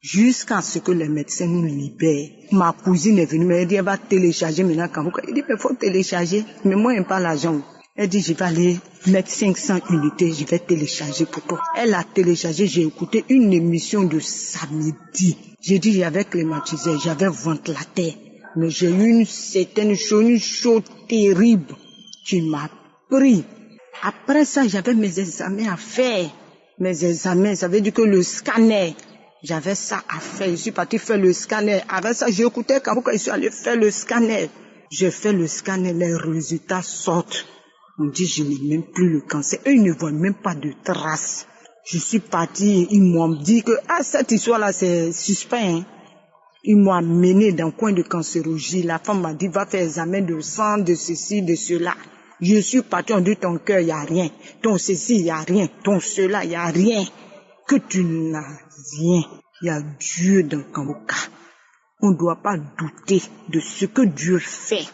jusqu'à ce que les médecins nous libèrent. Ma cousine est venue me dire, elle va télécharger maintenant Kanguka. Il dit, mais il faut télécharger. Mais moi, il n'y a pas l'argent. Elle dit, je vais aller mettre 500 unités, je vais télécharger pour toi. Elle a téléchargé, j'ai écouté une émission de samedi. J'ai dit, j'avais clématisé, j'avais ventilateur. Mais j'ai eu une chose terrible qui m'a pris. Après ça, j'avais mes examens à faire. Mes examens, ça veut dire que le scanner, j'avais ça à faire. Je suis partie faire le scanner. Avec ça, j'ai écouté quand je suis allée faire le scanner. J'ai fait le scanner, les résultats sortent. On dit, je n'ai même plus le cancer. Eux, ils ne voient même pas de traces. Je suis partie, ils m'ont dit que, cette histoire-là, c'est suspect, hein. Ils m'ont amené dans le coin de cancérologie. La femme m'a dit, va faire examen de sang, de ceci, de cela. Je suis partie, on dit, ton cœur, il n'y a rien. Ton ceci, il n'y a rien. Ton cela, il n'y a rien. Que tu n'as rien. Il y a Dieu dans Kanguka. On ne doit pas douter de ce que Dieu fait.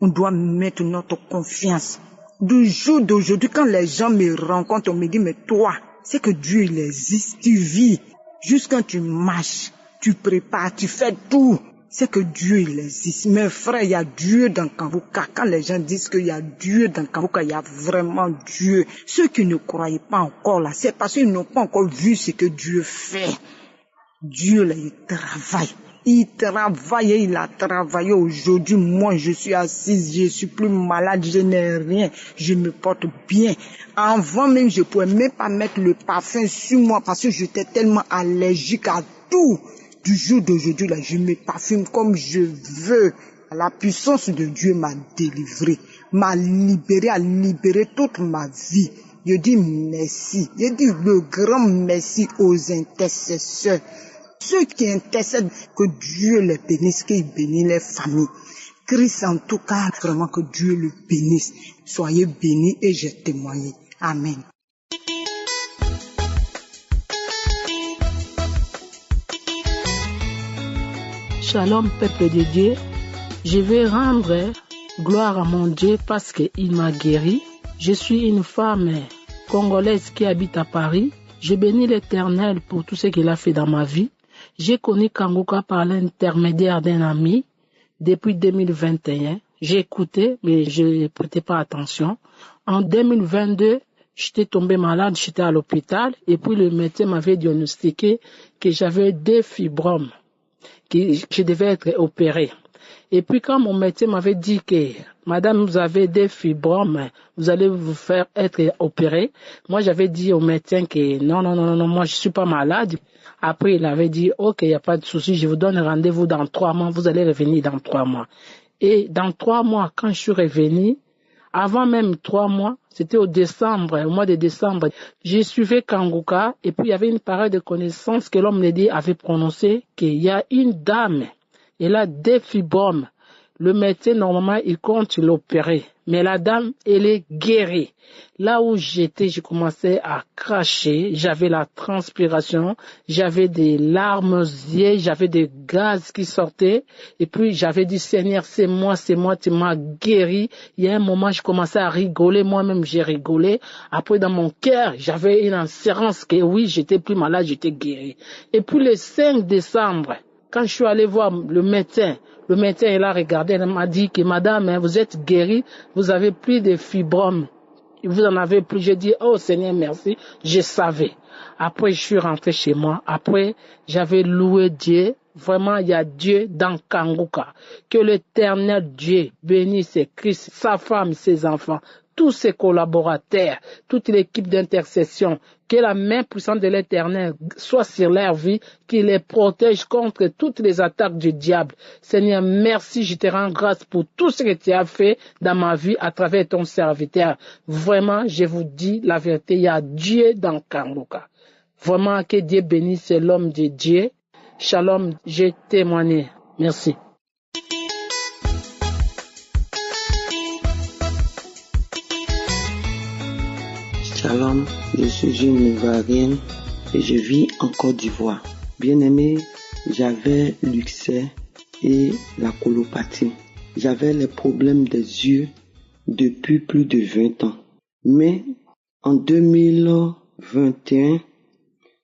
On doit mettre notre confiance. Du jour d'aujourd'hui, quand les gens me rencontrent, on me dit, mais toi, c'est que Dieu, il existe, tu vis. Juste quand tu marches, tu prépares, tu fais tout. C'est que Dieu, il existe. Mes frères, il y a Dieu dans Kanguka. Quand les gens disent qu'il y a Dieu dans Kanguka, il y a vraiment Dieu. Ceux qui ne croyaient pas encore là, c'est parce qu'ils n'ont pas encore vu ce que Dieu fait. Dieu, là, il travaille. Il travaille et il a travaillé aujourd'hui. Moi, je suis assise, je suis plus malade, je n'ai rien. Je me porte bien. Avant même, je pouvais même pas mettre le parfum sur moi parce que j'étais tellement allergique à tout. Du jour d'aujourd'hui, là, je me parfume comme je veux. La puissance de Dieu m'a délivré, m'a libéré, a libéré toute ma vie. Je dis merci. Je dis le grand merci aux intercesseurs. Ceux qui intercèdent, que Dieu les bénisse, qu'il bénisse les familles. Christ, en tout cas, vraiment que Dieu le bénisse. Soyez bénis et j'ai témoigné. Amen.
Shalom, peuple de Dieu. Je vais rendre gloire à mon Dieu parce qu'il m'a guéri. Je suis une femme congolaise qui habite à Paris. Je bénis l'Éternel pour tout ce qu'il a fait dans ma vie. J'ai connu Kanguka par l'intermédiaire d'un ami depuis 2021. J'ai écouté, mais je ne prêtais pas attention. En 2022, j'étais tombé malade, j'étais à l'hôpital et puis le médecin m'avait diagnostiqué que j'avais des fibromes, que je devais être opéré. Et puis quand mon médecin m'avait dit que madame, vous avez des fibromes, vous allez vous faire être opéré, moi j'avais dit au médecin que non, moi je suis pas malade. Après il avait dit ok, il n'y a pas de souci, je vous donne rendez-vous dans 3 mois, vous allez revenir dans 3 mois. Et dans 3 mois, quand je suis revenu, avant même 3 mois, c'était au mois de décembre, j'ai suivi Kanguka et puis il y avait une parole de connaissance que l'homme dit avait prononcé qu'il y a une dame, elle a des fibromes. Le médecin, normalement, il compte l'opérer. Mais la dame, elle est guérie. Là où j'étais, j'ai commencé à cracher. J'avais la transpiration. J'avais des larmes aux yeux. J'avais des gaz qui sortaient. Et puis, j'avais dit, Seigneur, c'est moi, tu m'as guéri. Il y a un moment, je commençais à rigoler. Moi-même, j'ai rigolé. Après, dans mon cœur, j'avais une assurance que oui, j'étais plus malade, j'étais guéri. Et puis, le 5 décembre, quand je suis allé voir le médecin, il a regardé, il m'a dit que madame, vous êtes guérie, vous avez plus de fibromes, vous en avez plus. J'ai dit, oh Seigneur, merci, je savais. Après, je suis rentré chez moi. Après, j'avais loué Dieu. Vraiment, il y a Dieu dans Kanguka. Que l'Éternel Dieu bénisse Christ, sa femme, ses enfants, tous ses collaborateurs, toute l'équipe d'intercession. Que la main puissante de l'Éternel soit sur leur vie, qu'il les protège contre toutes les attaques du diable. Seigneur, merci, je te rends grâce pour tout ce que tu as fait dans ma vie à travers ton serviteur. Vraiment, je vous dis la vérité, il y a Dieu dans Kanguka. Vraiment, que Dieu bénisse l'homme de Dieu. Shalom, j'ai témoigné. Merci.
Shalom, je suis une Ivoirienne et je vis en Côte d'Ivoire. Bien-aimé, j'avais l'ulcère et la colopathie. J'avais les problèmes des yeux depuis plus de 20 ans. Mais en 2021,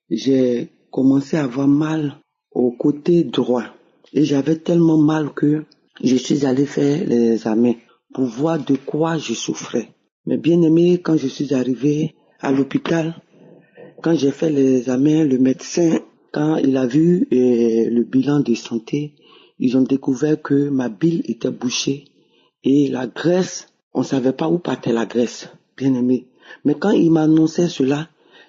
j'ai commencé à avoir mal au côté droit. Et j'avais tellement mal que je suis allé faire les examens pour voir de quoi je souffrais. Mais bien aimé, quand je suis arrivé à l'hôpital, quand j'ai fait les examens, le médecin, quand il a vu le bilan de santé, ils ont découvert que ma bile était bouchée et la graisse, on ne savait pas où partait la graisse, bien aimé. Mais quand il m'a annoncé cela,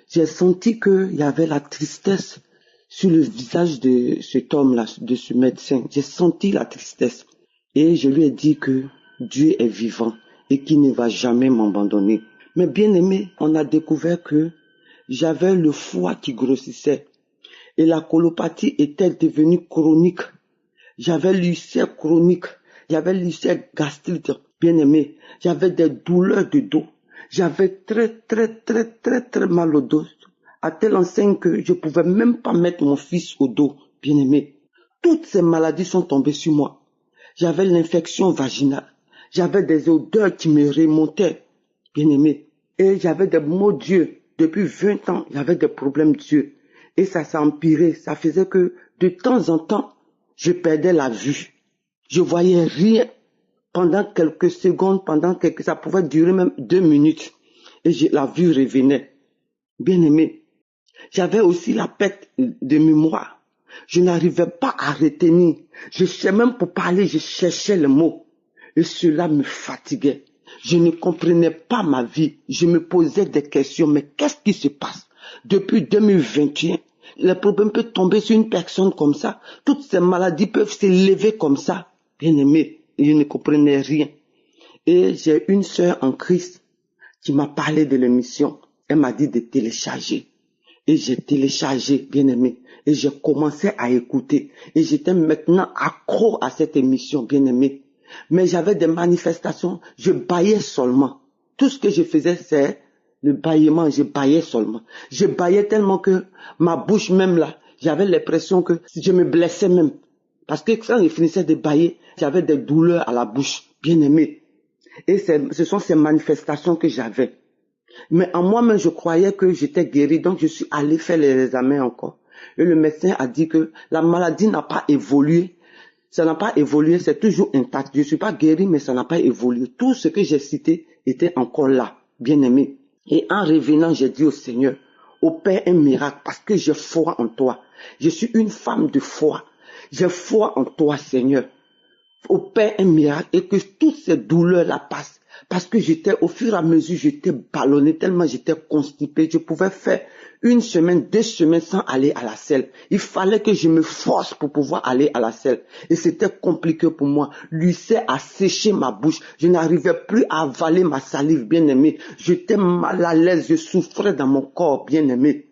j'ai senti qu'il y avait la tristesse sur le visage de cet homme-là, de ce médecin. J'ai senti la tristesse. Et je lui ai dit que Dieu est vivant et qu'il ne va jamais m'abandonner. Mais bien aimé, on a découvert que j'avais le foie qui grossissait et la colopathie était devenue chronique. J'avais l'ulcère chronique, j'avais l'ulcère gastrite, bien aimé. J'avais des douleurs de dos. J'avais très mal au dos, à telle enseigne que je pouvais même pas mettre mon fils au dos, bien aimé. Toutes ces maladies sont tombées sur moi. J'avais l'infection vaginale. J'avais des odeurs qui me remontaient, bien aimé. Et j'avais des maux d'yeux. Depuis 20 ans, j'avais des problèmes d'yeux. Et ça s'est empiré. Ça faisait que de temps en temps, je perdais la vue. Je voyais rien pendant quelques secondes, ça pouvait durer même 2 minutes. Et la vue revenait. Bien aimé. J'avais aussi la perte de mémoire. Je n'arrivais pas à retenir. Je cherchais même pour parler, je cherchais les mots. Et cela me fatiguait. Je ne comprenais pas ma vie. Je me posais des questions. Mais qu'est-ce qui se passe? Depuis 2021, les problèmes peuvent tomber sur une personne comme ça. Toutes ces maladies peuvent s'élever comme ça. Bien aimé, je ne comprenais rien. Et j'ai une sœur en Christ qui m'a parlé de l'émission. Elle m'a dit de télécharger. Et j'ai téléchargé, bien aimé. Et j'ai commencé à écouter. Et j'étais maintenant accro à cette émission, bien aimé. Mais j'avais des manifestations, je bâillais seulement. Tout ce que je faisais, c'est le bâillement, je bâillais seulement. Je bâillais tellement que ma bouche même là, j'avais l'impression que je me blessais même. Parce que quand je finissais de bâiller, j'avais des douleurs à la bouche, bien aimé. Et ce sont ces manifestations que j'avais. Mais en moi-même, je croyais que j'étais guéri, donc je suis allé faire les examens encore. Et le médecin a dit que la maladie n'a pas évolué. Ça n'a pas évolué, c'est toujours intact. Je ne suis pas guéri, mais ça n'a pas évolué. Tout ce que j'ai cité était encore là, bien aimé. Et en revenant, j'ai dit au Seigneur, opère un miracle, parce que j'ai foi en toi. Je suis une femme de foi. J'ai foi en toi, Seigneur. Opère un miracle et que toutes ces douleurs-là passent. Parce que au fur et à mesure, j'étais ballonné, tellement j'étais constipé. Je pouvais faire 1 semaine, 2 semaines sans aller à la selle. Il fallait que je me force pour pouvoir aller à la selle. Et c'était compliqué pour moi. L'ulcère a séché ma bouche. Je n'arrivais plus à avaler ma salive, bien aimé. J'étais mal à l'aise, je souffrais dans mon corps, bien aimé.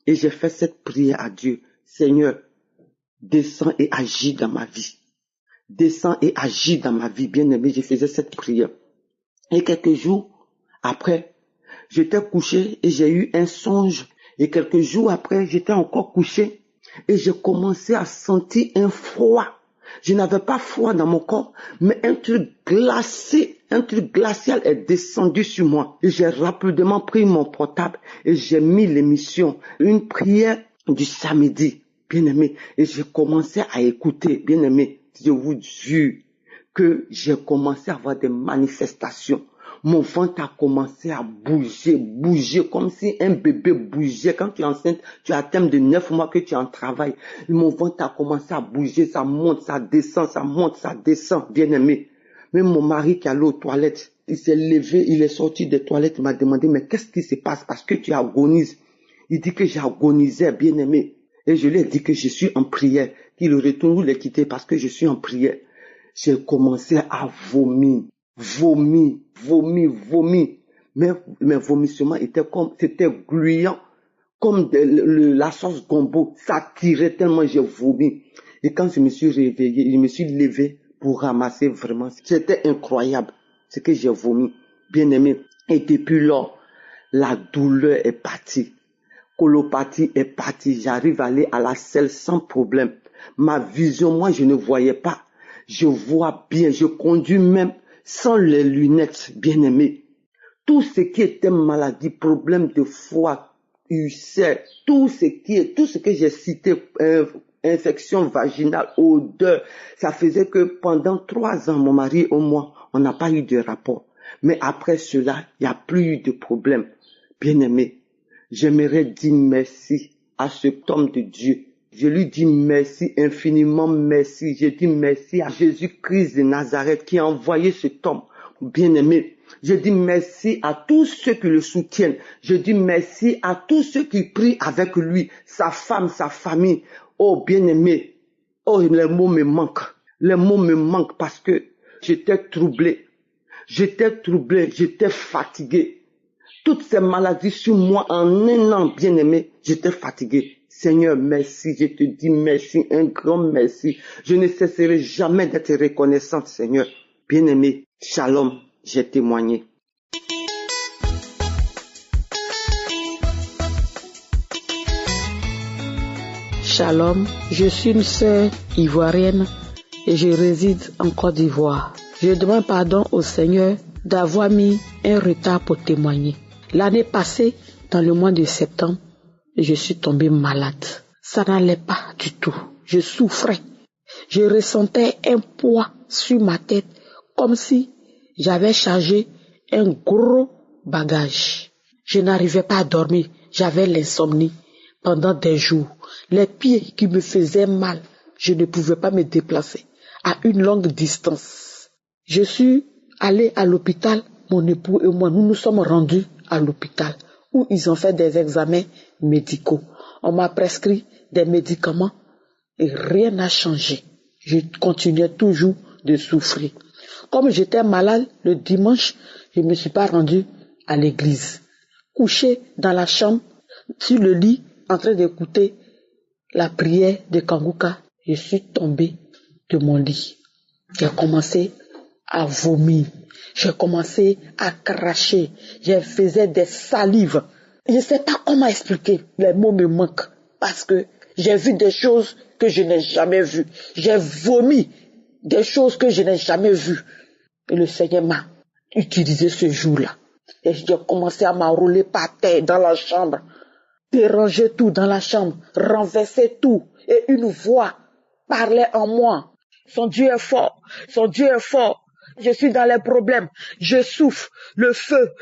Et j'ai fait cette prière à Dieu. Seigneur, descends et agis dans ma vie. Descends et agis dans ma vie, bien aimé. Je faisais cette prière. Et quelques jours après, j'étais couché et j'ai eu un songe. Et quelques jours après, j'étais encore couché et j'ai commencé à sentir un froid. Je n'avais pas froid dans mon corps, mais un truc glacé, un truc glacial est descendu sur moi. Et j'ai rapidement pris mon portable et j'ai mis l'émission, une prière du samedi, bien aimé. Et j'ai commencé à écouter, bien aimé. Je vous jure que j'ai commencé à avoir des manifestations. Mon ventre a commencé à bouger comme si un bébé bougeait. Quand tu es enceinte, tu as un terme de 9 mois que tu es en travail. Mon ventre a commencé à bouger, ça monte, ça descend, ça monte, ça descend, bien aimé. Même mon mari qui allait aux toilettes, il s'est levé, il est sorti des toilettes, il m'a demandé, mais qu'est-ce qui se passe? Parce que tu agonises. Il dit que j'agonisais, bien aimé. Et je lui ai dit que je suis en prière, qu'il retourne ou les quitter parce que je suis en prière. J'ai commencé à vomir. Mais mes vomissements c'était gluant, comme la sauce gombo. Ça tirait tellement j'ai vomi. Et quand je me suis réveillé, je me suis levé pour ramasser vraiment. C'était incroyable ce que j'ai vomi, bien aimé. Et depuis lors, la douleur est partie. Colopathie est partie. J'arrive à aller à la selle sans problème. Ma vision, moi, je ne voyais pas. Je vois bien, je conduis même sans les lunettes, bien aimé. Tout ce qui était maladie, problème de foie, ulcère, tout ce que j'ai cité, infection vaginale, odeur. Ça faisait que pendant 3 ans, mon mari et moi, on n'a pas eu de rapport. Mais après cela, il n'y a plus eu de problème. Bien-aimé, j'aimerais dire merci à cet homme de Dieu. Je lui dis merci, infiniment merci. Je dis merci à Jésus-Christ de Nazareth qui a envoyé cet homme. Bien-aimé, je dis merci à tous ceux qui le soutiennent. Je dis merci à tous ceux qui prient avec lui, sa femme, sa famille. Oh, bien-aimé, oh, les mots me manquent. Les mots me manquent parce que j'étais troublé. J'étais fatigué. Toutes ces maladies sur moi en un an, bien-aimé, j'étais fatigué. Seigneur, merci, je te dis merci, un grand merci. Je ne cesserai jamais d'être reconnaissante, Seigneur. Bien-aimé, shalom, j'ai témoigné.
Shalom, je suis une sœur ivoirienne et je réside en Côte d'Ivoire. Je demande pardon au Seigneur d'avoir mis un retard pour témoigner. L'année passée, dans le mois de septembre, je suis tombée malade. Ça n'allait pas du tout. Je souffrais. Je ressentais un poids sur ma tête comme si j'avais chargé un gros bagage. Je n'arrivais pas à dormir. J'avais l'insomnie pendant des jours. Les pieds qui me faisaient mal, je ne pouvais pas me déplacer à une longue distance. Je suis allée à l'hôpital, mon époux et moi, nous nous sommes rendus à l'hôpital où ils ont fait des examens médicaux. On m'a prescrit des médicaments et rien n'a changé. Je continuais toujours de souffrir. Comme j'étais malade le dimanche, je ne me suis pas rendue à l'église. Couché dans la chambre, sur le lit, en train d'écouter la prière de Kanguka, je suis tombée de mon lit. J'ai commencé à vomir. J'ai commencé à cracher. Je faisais des salives. Je ne sais pas comment expliquer. Les mots me manquent. Parce que j'ai vu des choses que je n'ai jamais vues. J'ai vomi des choses que je n'ai jamais vues. Et le Seigneur m'a utilisé ce jour-là. Et j'ai commencé à m'enrouler par terre dans la chambre. Déranger tout dans la chambre. Renverser tout. Et une voix parlait en moi. Son Dieu est fort. Son Dieu est fort. Je suis dans les problèmes. Je souffre. Le feu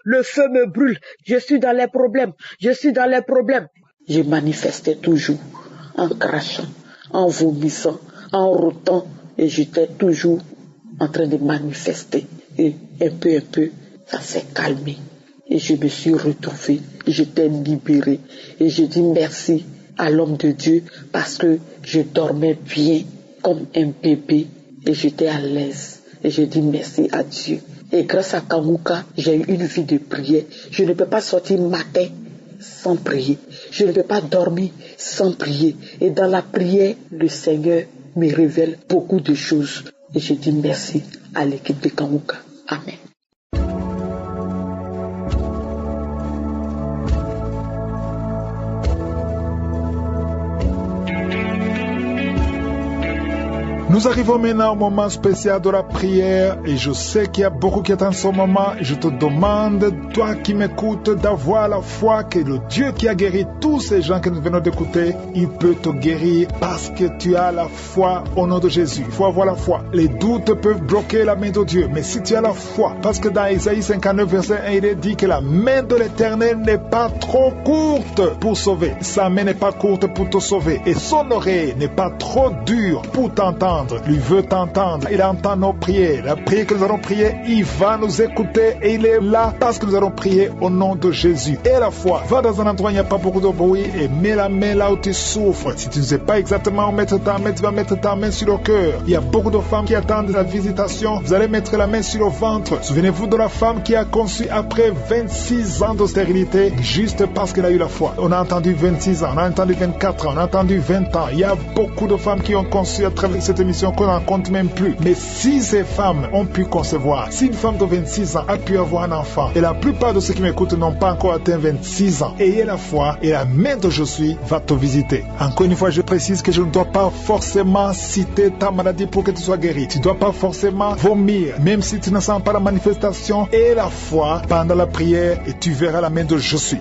me brûle. Je suis dans les problèmes. Je manifestais toujours en crachant, en vomissant, en rôtant. Et j'étais toujours en train de manifester. Et un peu, ça s'est calmé. Et je me suis retrouvée. J'étais libérée. Et je dis merci à l'homme de Dieu parce que je dormais bien comme un bébé. Et j'étais à l'aise. Et je dis merci à Dieu. Et grâce à Kanguka, j'ai eu une vie de prière. Je ne peux pas sortir matin sans prier. Je ne peux pas dormir sans prier. Et dans la prière, le Seigneur me révèle beaucoup de choses. Et je dis merci à l'équipe de Kanguka. Amen.
Nous arrivons maintenant au moment spécial de la prière et je sais qu'il y a beaucoup qui attendent ce moment. Je te demande, toi qui m'écoutes, d'avoir la foi que le Dieu qui a guéri tous ces gens que nous venons d'écouter, il peut te guérir parce que tu as la foi au nom de Jésus. Il faut avoir la foi. Les doutes peuvent bloquer la main de Dieu, mais si tu as la foi, parce que dans Isaïe 59, verset 1, il est dit que la main de l'Éternel n'est pas trop courte pour sauver. Sa main n'est pas courte pour te sauver et son oreille n'est pas trop dure pour t'entendre. Lui veut t'entendre, il entend nos prières. La prière que nous allons prier, il va nous écouter et il est là parce que nous allons prier au nom de Jésus. Et la foi, va dans un endroit où il n'y a pas beaucoup de bruit et mets la main là où tu souffres. Si tu ne sais pas exactement où mettre ta main, tu vas mettre ta main sur le cœur. Il y a beaucoup de femmes qui attendent la visitation. Vous allez mettre la main sur le ventre. Souvenez-vous de la femme qui a conçu après 26 ans de stérilité juste parce qu'elle a eu la foi. On a entendu 26 ans, on a entendu 24 ans, on a entendu 20 ans. Il y a beaucoup de femmes qui ont conçu à travers cette émission qu'on n'en compte même plus. Mais si ces femmes ont pu concevoir, si une femme de 26 ans a pu avoir un enfant, et la plupart de ceux qui m'écoutent n'ont pas encore atteint 26 ans, ayez la foi et la main de Je suis va te visiter. Encore une fois, je précise que je ne dois pas forcément citer ta maladie pour que tu sois guéri. Tu ne dois pas forcément vomir, même si tu ne sens pas la manifestation. Et la foi pendant la prière et tu verras la main de Je suis.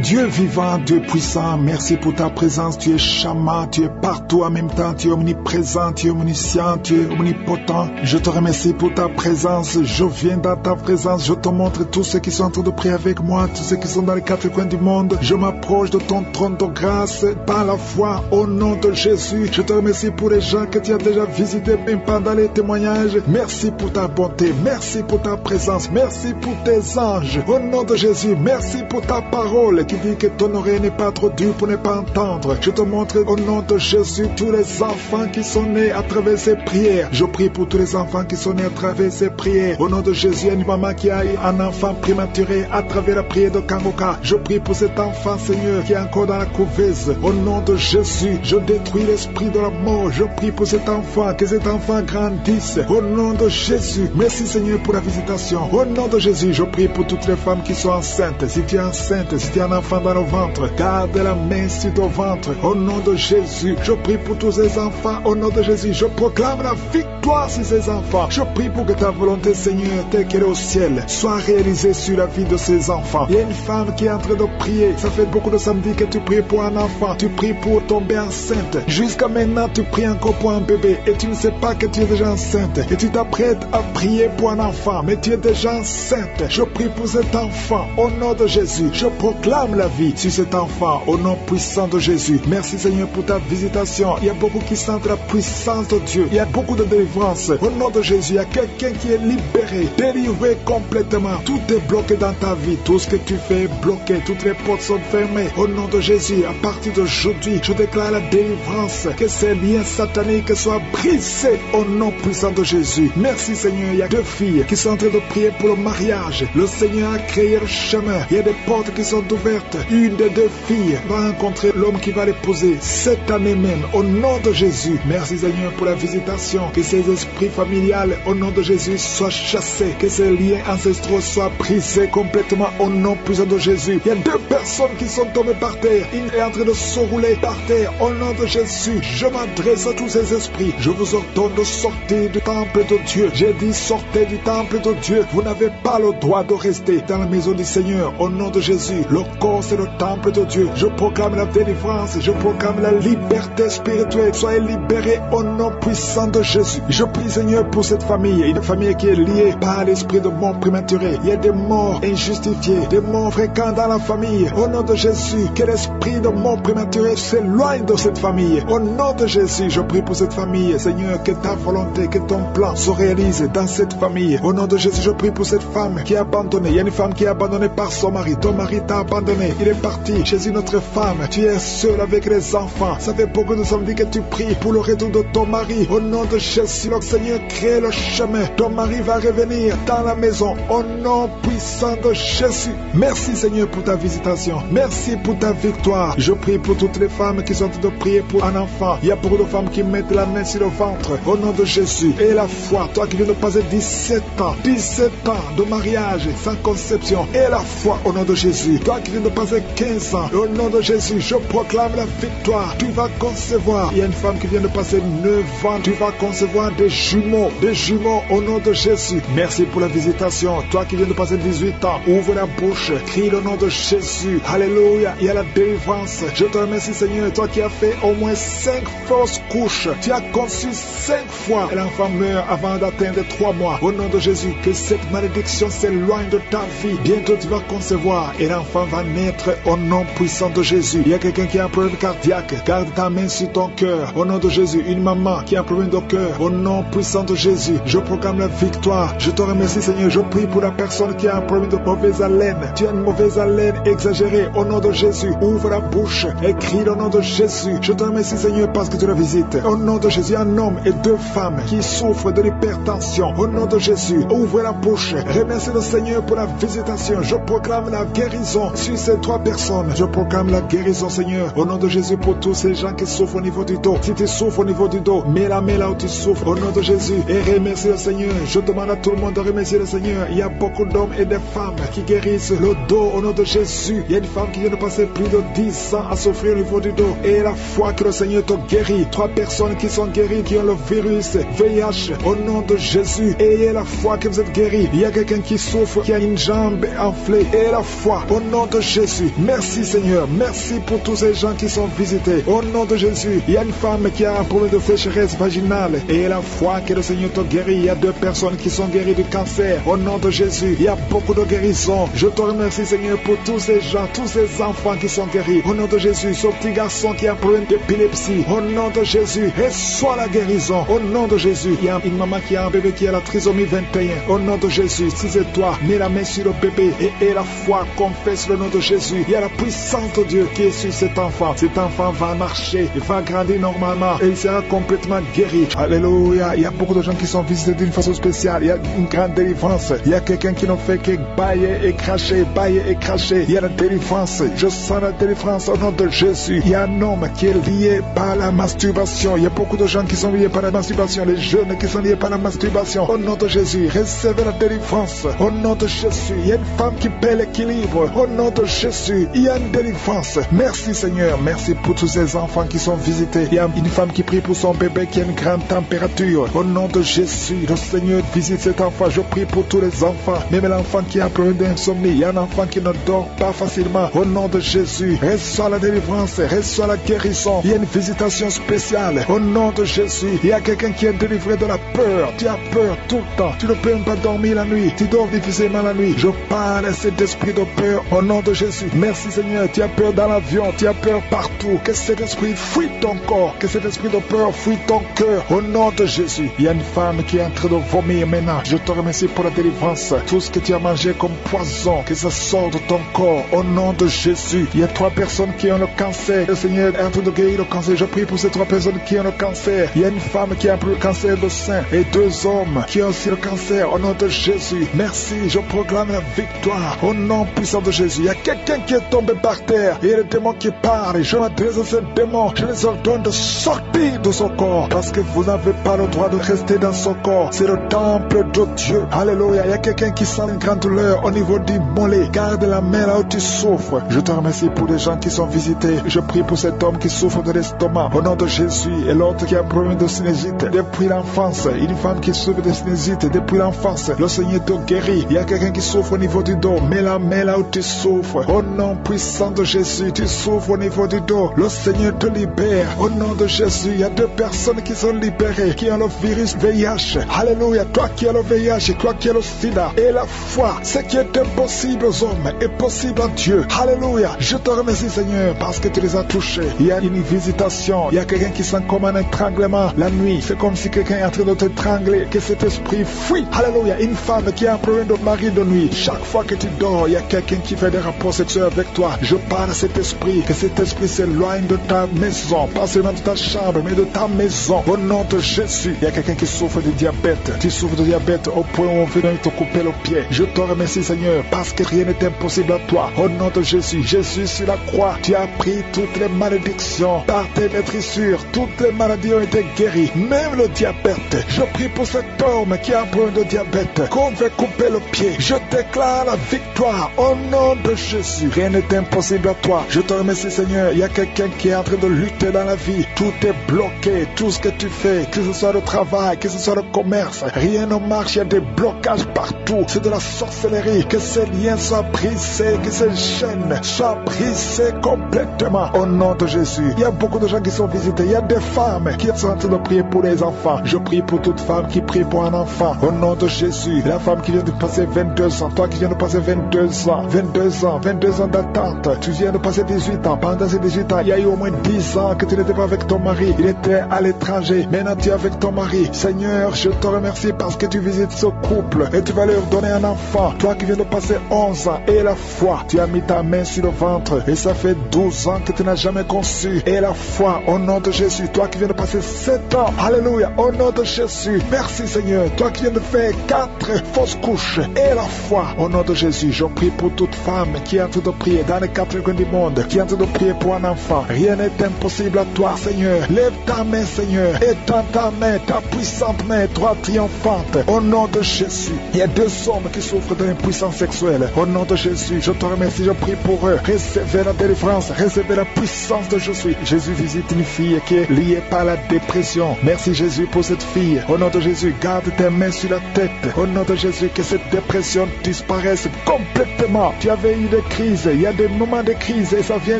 Dieu vivant, Dieu puissant, merci pour ta présence. Tu es charmant, tu es partout en même temps. Tu es omniprésent, tu es omniscient, tu es omnipotent. Je te remercie pour ta présence. Je viens dans ta présence. Je te montre tous ceux qui sont en train de prier avec moi, tous ceux qui sont dans les quatre coins du monde. Je m'approche de ton trône de grâce par la foi au nom de Jésus. Je te remercie pour les gens que tu as déjà visités même pendant les témoignages. Merci pour ta bonté. Merci pour ta présence. Merci pour tes anges. Au nom de Jésus, merci pour ta parole qui dit que ton oreille n'est pas trop dure pour ne pas entendre. Je te montre au nom de Jésus tous les enfants qui sont nés à travers ces prières. Je prie pour tous les enfants qui sont nés à travers ces prières. Au nom de Jésus, il y a une maman qui a eu un enfant prématuré à travers la prière de Kangoka. Je prie pour cet enfant, Seigneur, qui est encore dans la couveuse. Au nom de Jésus, je détruis l'esprit de la mort. Je prie pour cet enfant, que cet enfant grandisse. Au nom de Jésus, merci Seigneur pour la visitation. Au nom de Jésus, je prie pour toutes les femmes qui sont enceintes. Si tu es enceinte, si tu as un enfant dans le ventre, garde la main sur ton ventre. Au nom de Jésus, je prie pour tous ces enfants. Au nom de Jésus, je proclame la victoire sur ces enfants. Je prie pour que ta volonté, Seigneur, telle qu'elle est au ciel, soit réalisée sur la vie de ces enfants. Il y a une femme qui est en train de prier. Ça fait beaucoup de samedis que tu pries pour un enfant. Tu pries pour tomber enceinte. Jusqu'à maintenant, tu pries encore pour un bébé. Et tu ne sais pas que tu es déjà enceinte. Et tu t'apprêtes à prier pour un enfant. Mais tu es déjà enceinte. Je prie pour cet enfant. Au nom de Jésus, je proclame la vie sur cet enfant. Au nom puissant de Jésus. Merci Seigneur pour ta visitation. Il y a beaucoup qui sentent la puissance de Dieu. Il y a beaucoup de délivrance. Au nom de Jésus, il y a quelqu'un qui est libéré, délivré complètement. Tout est bloqué dans ta vie. Tout ce que tu fais est bloqué. Toutes les portes sont fermées. Au nom de Jésus, à partir d'aujourd'hui, je déclare la délivrance. Que ces liens sataniques soient brisés au nom puissant de Jésus. Merci Seigneur. Il y a deux filles qui sont en train de prier pour le mariage. Le Seigneur a créé le chemin. Il y a des portes qui sont ouvertes. Une des deux filles va rencontrer l'homme qui va l'épouser cette année même. Au nom de Jésus. Merci Seigneur pour la visitation. Que ces esprits familiales, au nom de Jésus, soient chassés. Que ces liens ancestraux soient brisés complètement au nom puissant de Jésus. Il y a deux personnes qui sont tombées par terre. Une est en train de se rouler par terre. Au nom de Jésus, je m'adresse à tous ces esprits. Je vous ordonne de sortir du temple de Dieu. J'ai dit sortez du temple de Dieu. Vous n'avez pas le droit de rester dans la maison du Seigneur. Au nom de Jésus, le corps c'est le temple de Dieu. Je proclame la délivrance. Je proclame la liberté spirituelle. Soyez libérés au nom puissant de Jésus. Je prie Seigneur pour cette famille. Une famille qui est liée par l'esprit de mort prématuré. Il y a des morts injustifiées, des morts fréquents dans la famille. Au nom de Jésus, que l'esprit de mort prématuré s'éloigne de cette famille. Au nom de Jésus, je prie pour cette famille. Seigneur, que ta volonté, que ton plan se réalise dans cette famille. Au nom de Jésus, je prie pour cette femme qui est abandonnée. Il y a une femme qui est abandonnée par son mari. Ton mari t'a abandonné. Il est parti chez une autre femme. Tu es seul avec les enfants. Ça fait beaucoup de samedis que tu pries pour le retour de ton mari. Au nom de Jésus, le Seigneur crée le chemin. Ton mari va revenir dans la maison. Au nom puissant de Jésus. Merci Seigneur pour ta visitation. Merci pour ta victoire. Je prie pour toutes les femmes qui sont en train de prier pour un enfant. Il y a beaucoup de femmes qui mettent la main sur le ventre. Au nom de Jésus. Et la foi. Toi qui viens de passer 17 ans. 17 ans de mariage sans conception. Et la foi au nom de Jésus. Toi qui viens de passer 15 ans. Au nom de Jésus. Je proclame la victoire. Tu vas concevoir. Il y a une femme qui vient de passer 9 ans. Tu vas concevoir des jumeaux. Des jumeaux au nom de Jésus. Merci pour la visitation. Toi qui viens de passer 18 ans. Ouvre la bouche. Crie le nom de Jésus. Alléluia. Il y a la délivrance. Je te remercie Seigneur. Toi qui as fait au moins 5 fausses couches. Tu as conçu 5 fois. Et l'enfant meurt avant d'atteindre 3 mois. Au nom de Jésus. Que cette malédiction s'éloigne de ta vie. Bientôt tu vas concevoir. Et l'enfant va naître au nom puissant de Jésus. Il y a quelqu'un qui a un problème cardiaque. Garde ta main sur ton cœur. Au nom de Jésus. Une maman qui a un problème de cœur. Au nom puissant de Jésus. Je proclame la victoire. Je te remercie Seigneur. Je prie pour la personne qui a un problème de mauvaise haleine. Tu as une mauvaise haleine exagérée. Au nom de Jésus. Ouvre la bouche. Et crie le nom de Jésus. Je te remercie Seigneur parce que tu la visites. Au nom de Jésus. Un homme et 2 femmes qui souffrent de l'hypertension. Au nom de Jésus. Ouvre la bouche. Remercie le Seigneur pour la visitation. Je proclame la guérison sur ces 3 personnes. Je proclame la guérison Seigneur. Au nom de Jésus pour tous ces gens qui souffrent au niveau du dos. Si tu souffres au niveau du dos, mets la main là où tu souffres. Au nom de Jésus. Et remercie le Seigneur. Je demande à tout le monde de remercier le Seigneur. Il y a beaucoup d'hommes et de femmes qui guérissent le dos au nom de Jésus. Il y a une femme qui vient de passer plus de 10 ans à souffrir au niveau du dos. Et la foi que le Seigneur te guérit. 3 personnes qui sont guéries, qui ont le virus VIH au nom de Jésus. Ayez la foi que vous êtes guéris. Il y a quelqu'un qui souffre, qui a une jambe enflée. Et la foi au nom de Jésus. Jésus. Merci Seigneur. Merci pour tous ces gens qui sont visités. Au nom de Jésus, il y a une femme qui a un problème de sécheresse vaginale et la foi que le Seigneur te guérit. Il y a 2 personnes qui sont guéries du cancer. Au nom de Jésus, il y a beaucoup de guérisons. Je te remercie Seigneur pour tous ces gens, tous ces enfants qui sont guéris. Au nom de Jésus, ce petit garçon qui a un problème d'épilepsie. Au nom de Jésus, reçois la guérison. Au nom de Jésus, il y a une maman qui a un bébé qui a la trisomie 21. Au nom de Jésus, si c'est toi, mets la main sur le bébé et la foi confesse le nom de Jésus. Il y a la puissance de Dieu qui est sur cet enfant. Cet enfant va marcher, il va grandir normalement et il sera complètement guéri. Alléluia. Il y a beaucoup de gens qui sont visités d'une façon spéciale. Il y a une grande délivrance. Il y a quelqu'un qui ne fait que bailler et cracher, bailler et cracher. Il y a la délivrance. Je sens la délivrance au nom de Jésus. Il y a un homme qui est lié par la masturbation. Il y a beaucoup de gens qui sont liés par la masturbation. Les jeunes qui sont liés par la masturbation. Au nom de Jésus, recevez la délivrance. Au nom de Jésus, il y a une femme qui perd l'équilibre. Au nom de Jésus, il y a une délivrance. Merci Seigneur. Merci pour tous ces enfants qui sont visités. Il y a une femme qui prie pour son bébé qui a une grande température. Au nom de Jésus, le Seigneur visite cet enfant. Je prie pour tous les enfants. Même l'enfant qui a un problème d'insomnie. Il y a un enfant qui ne dort pas facilement. Au nom de Jésus, reçois la délivrance, reçois la guérison. Il y a une visitation spéciale. Au nom de Jésus, il y a quelqu'un qui est délivré de la peur. Tu as peur tout le temps. Tu ne peux même pas dormir la nuit. Tu dors difficilement la nuit. Je parle à cet esprit de peur au nom de Jésus. Merci Seigneur. Tu as peur dans l'avion. Tu as peur partout. Que cet esprit fuit ton corps. Que cet esprit de peur fuit ton cœur. Au nom de Jésus. Il y a une femme qui est en train de vomir maintenant. Je te remercie pour la délivrance. Tout ce que tu as mangé comme poison, que ça sorte de ton corps. Au nom de Jésus. Il y a 3 personnes qui ont le cancer. Le Seigneur est en train de guérir le cancer. Je prie pour ces 3 personnes qui ont le cancer. Il y a une femme qui a le cancer de sein et 2 hommes qui ont aussi le cancer. Au nom de Jésus. Merci. Je proclame la victoire. Au nom puissant de Jésus. Il y a quelqu'un qui est tombé par terre. Et il y a le démon qui parle. Je m'adresse à ce démon. Je les ordonne de sortir de son corps. Parce que vous n'avez pas le droit de rester dans son corps. C'est le temple de Dieu. Alléluia. Il y a quelqu'un qui sent une grande douleur au niveau du mollet. Garde la main là où tu souffres. Je te remercie pour les gens qui sont visités. Je prie pour cet homme qui souffre de l'estomac. Au nom de Jésus. Et l'autre qui a un problème de sinusite depuis l'enfance. Une femme qui souffre de sinusite depuis l'enfance. Le Seigneur te guérit. Il y a quelqu'un qui souffre au niveau du dos. Mets la main là où tu souffres. Au nom puissant de Jésus. Tu souffres au niveau du dos. Le Seigneur te libère. Au nom de Jésus. Il y a 2 personnes qui sont libérées. Qui ont le virus VIH. Alléluia. Toi qui as le VIH. Toi qui as le sida. Et la foi. Ce qui est impossible aux hommes est possible à Dieu. Alléluia. Je te remercie Seigneur parce que tu les as touchés. Il y a une visitation. Il y a quelqu'un qui sent comme un étranglement la nuit. C'est comme si quelqu'un est en train de t'étrangler. Que cet esprit fuit. Alléluia. Une femme qui a un problème de mari de nuit. Chaque fois que tu dors, il y a quelqu'un qui fait des rapports sexuels avec toi. Je parle à cet esprit. Que cet esprit s'éloigne de ta maison. Pas seulement de ta chambre, mais de ta maison. Au nom de Jésus. Il y a quelqu'un qui souffre de diabète. Tu souffres de diabète au point où on veut te couper le pied. Je te remercie Seigneur parce que rien n'est impossible à toi. Au nom de Jésus. Jésus sur la croix. Tu as pris toutes les malédictions. Par tes maîtrissures, toutes les maladies ont été guéries. Même le diabète. Je prie pour cet homme qui a un problème de diabète. Qu'on veut couper le pied. Je déclare la victoire. Au nom de Jésus. Rien n'est impossible à toi. Je te remercie Seigneur. Il y a quelqu'un qui est en train de lutter dans la vie. Tout est bloqué. Tout ce que tu fais, que ce soit le travail, que ce soit le commerce, rien ne marche. Il y a des blocages partout. C'est de la sorcellerie. Que ces liens soient brisés. Que ces chaînes soient brisées complètement. Au nom de Jésus. Il y a beaucoup de gens qui sont visités. Il y a des femmes qui sont en train de prier pour les enfants. Je prie pour toute femme qui prie pour un enfant. Au nom de Jésus. La femme qui vient de passer 22 ans. Toi qui viens de passer 22 ans. 22 ans d'attente. Tu viens de passer 18 ans. Pendant ces 18 ans, il y a eu au moins 10 ans que tu n'étais pas avec ton mari. Il était à l'étranger. Maintenant tu es avec ton mari. Seigneur, je te remercie parce que tu visites ce couple et tu vas leur donner un enfant. Toi qui viens de passer 11 ans et la foi. Tu as mis ta main sur le ventre et ça fait 12 ans que tu n'as jamais conçu. Et la foi, au nom de Jésus. Toi qui viens de passer 7 ans. Alléluia. Au nom de Jésus. Merci Seigneur. Toi qui viens de faire 4 fausses couches. Et la foi, au nom de Jésus. Je prie pour toute femme qui est en train de prier dans les 4 coins du monde. Qui est en train de prier pour un enfant. Rien n'est impossible à toi Seigneur. Lève ta main Seigneur. Étends ta main, ta puissante main, droite triomphante. Au nom de Jésus. Il y a 2 hommes qui souffrent de l'impuissance sexuelle. Au nom de Jésus. Je te remercie. Je prie pour eux. Recevez la délivrance. Recevez la puissance de Jésus. Jésus visite une fille qui est liée par la dépression. Merci Jésus pour cette fille. Au nom de Jésus, garde tes mains sur la tête. Au nom de Jésus, que cette dépression disparaisse complètement. Tu avais eu des crise, il y a des moments de crise et ça vient,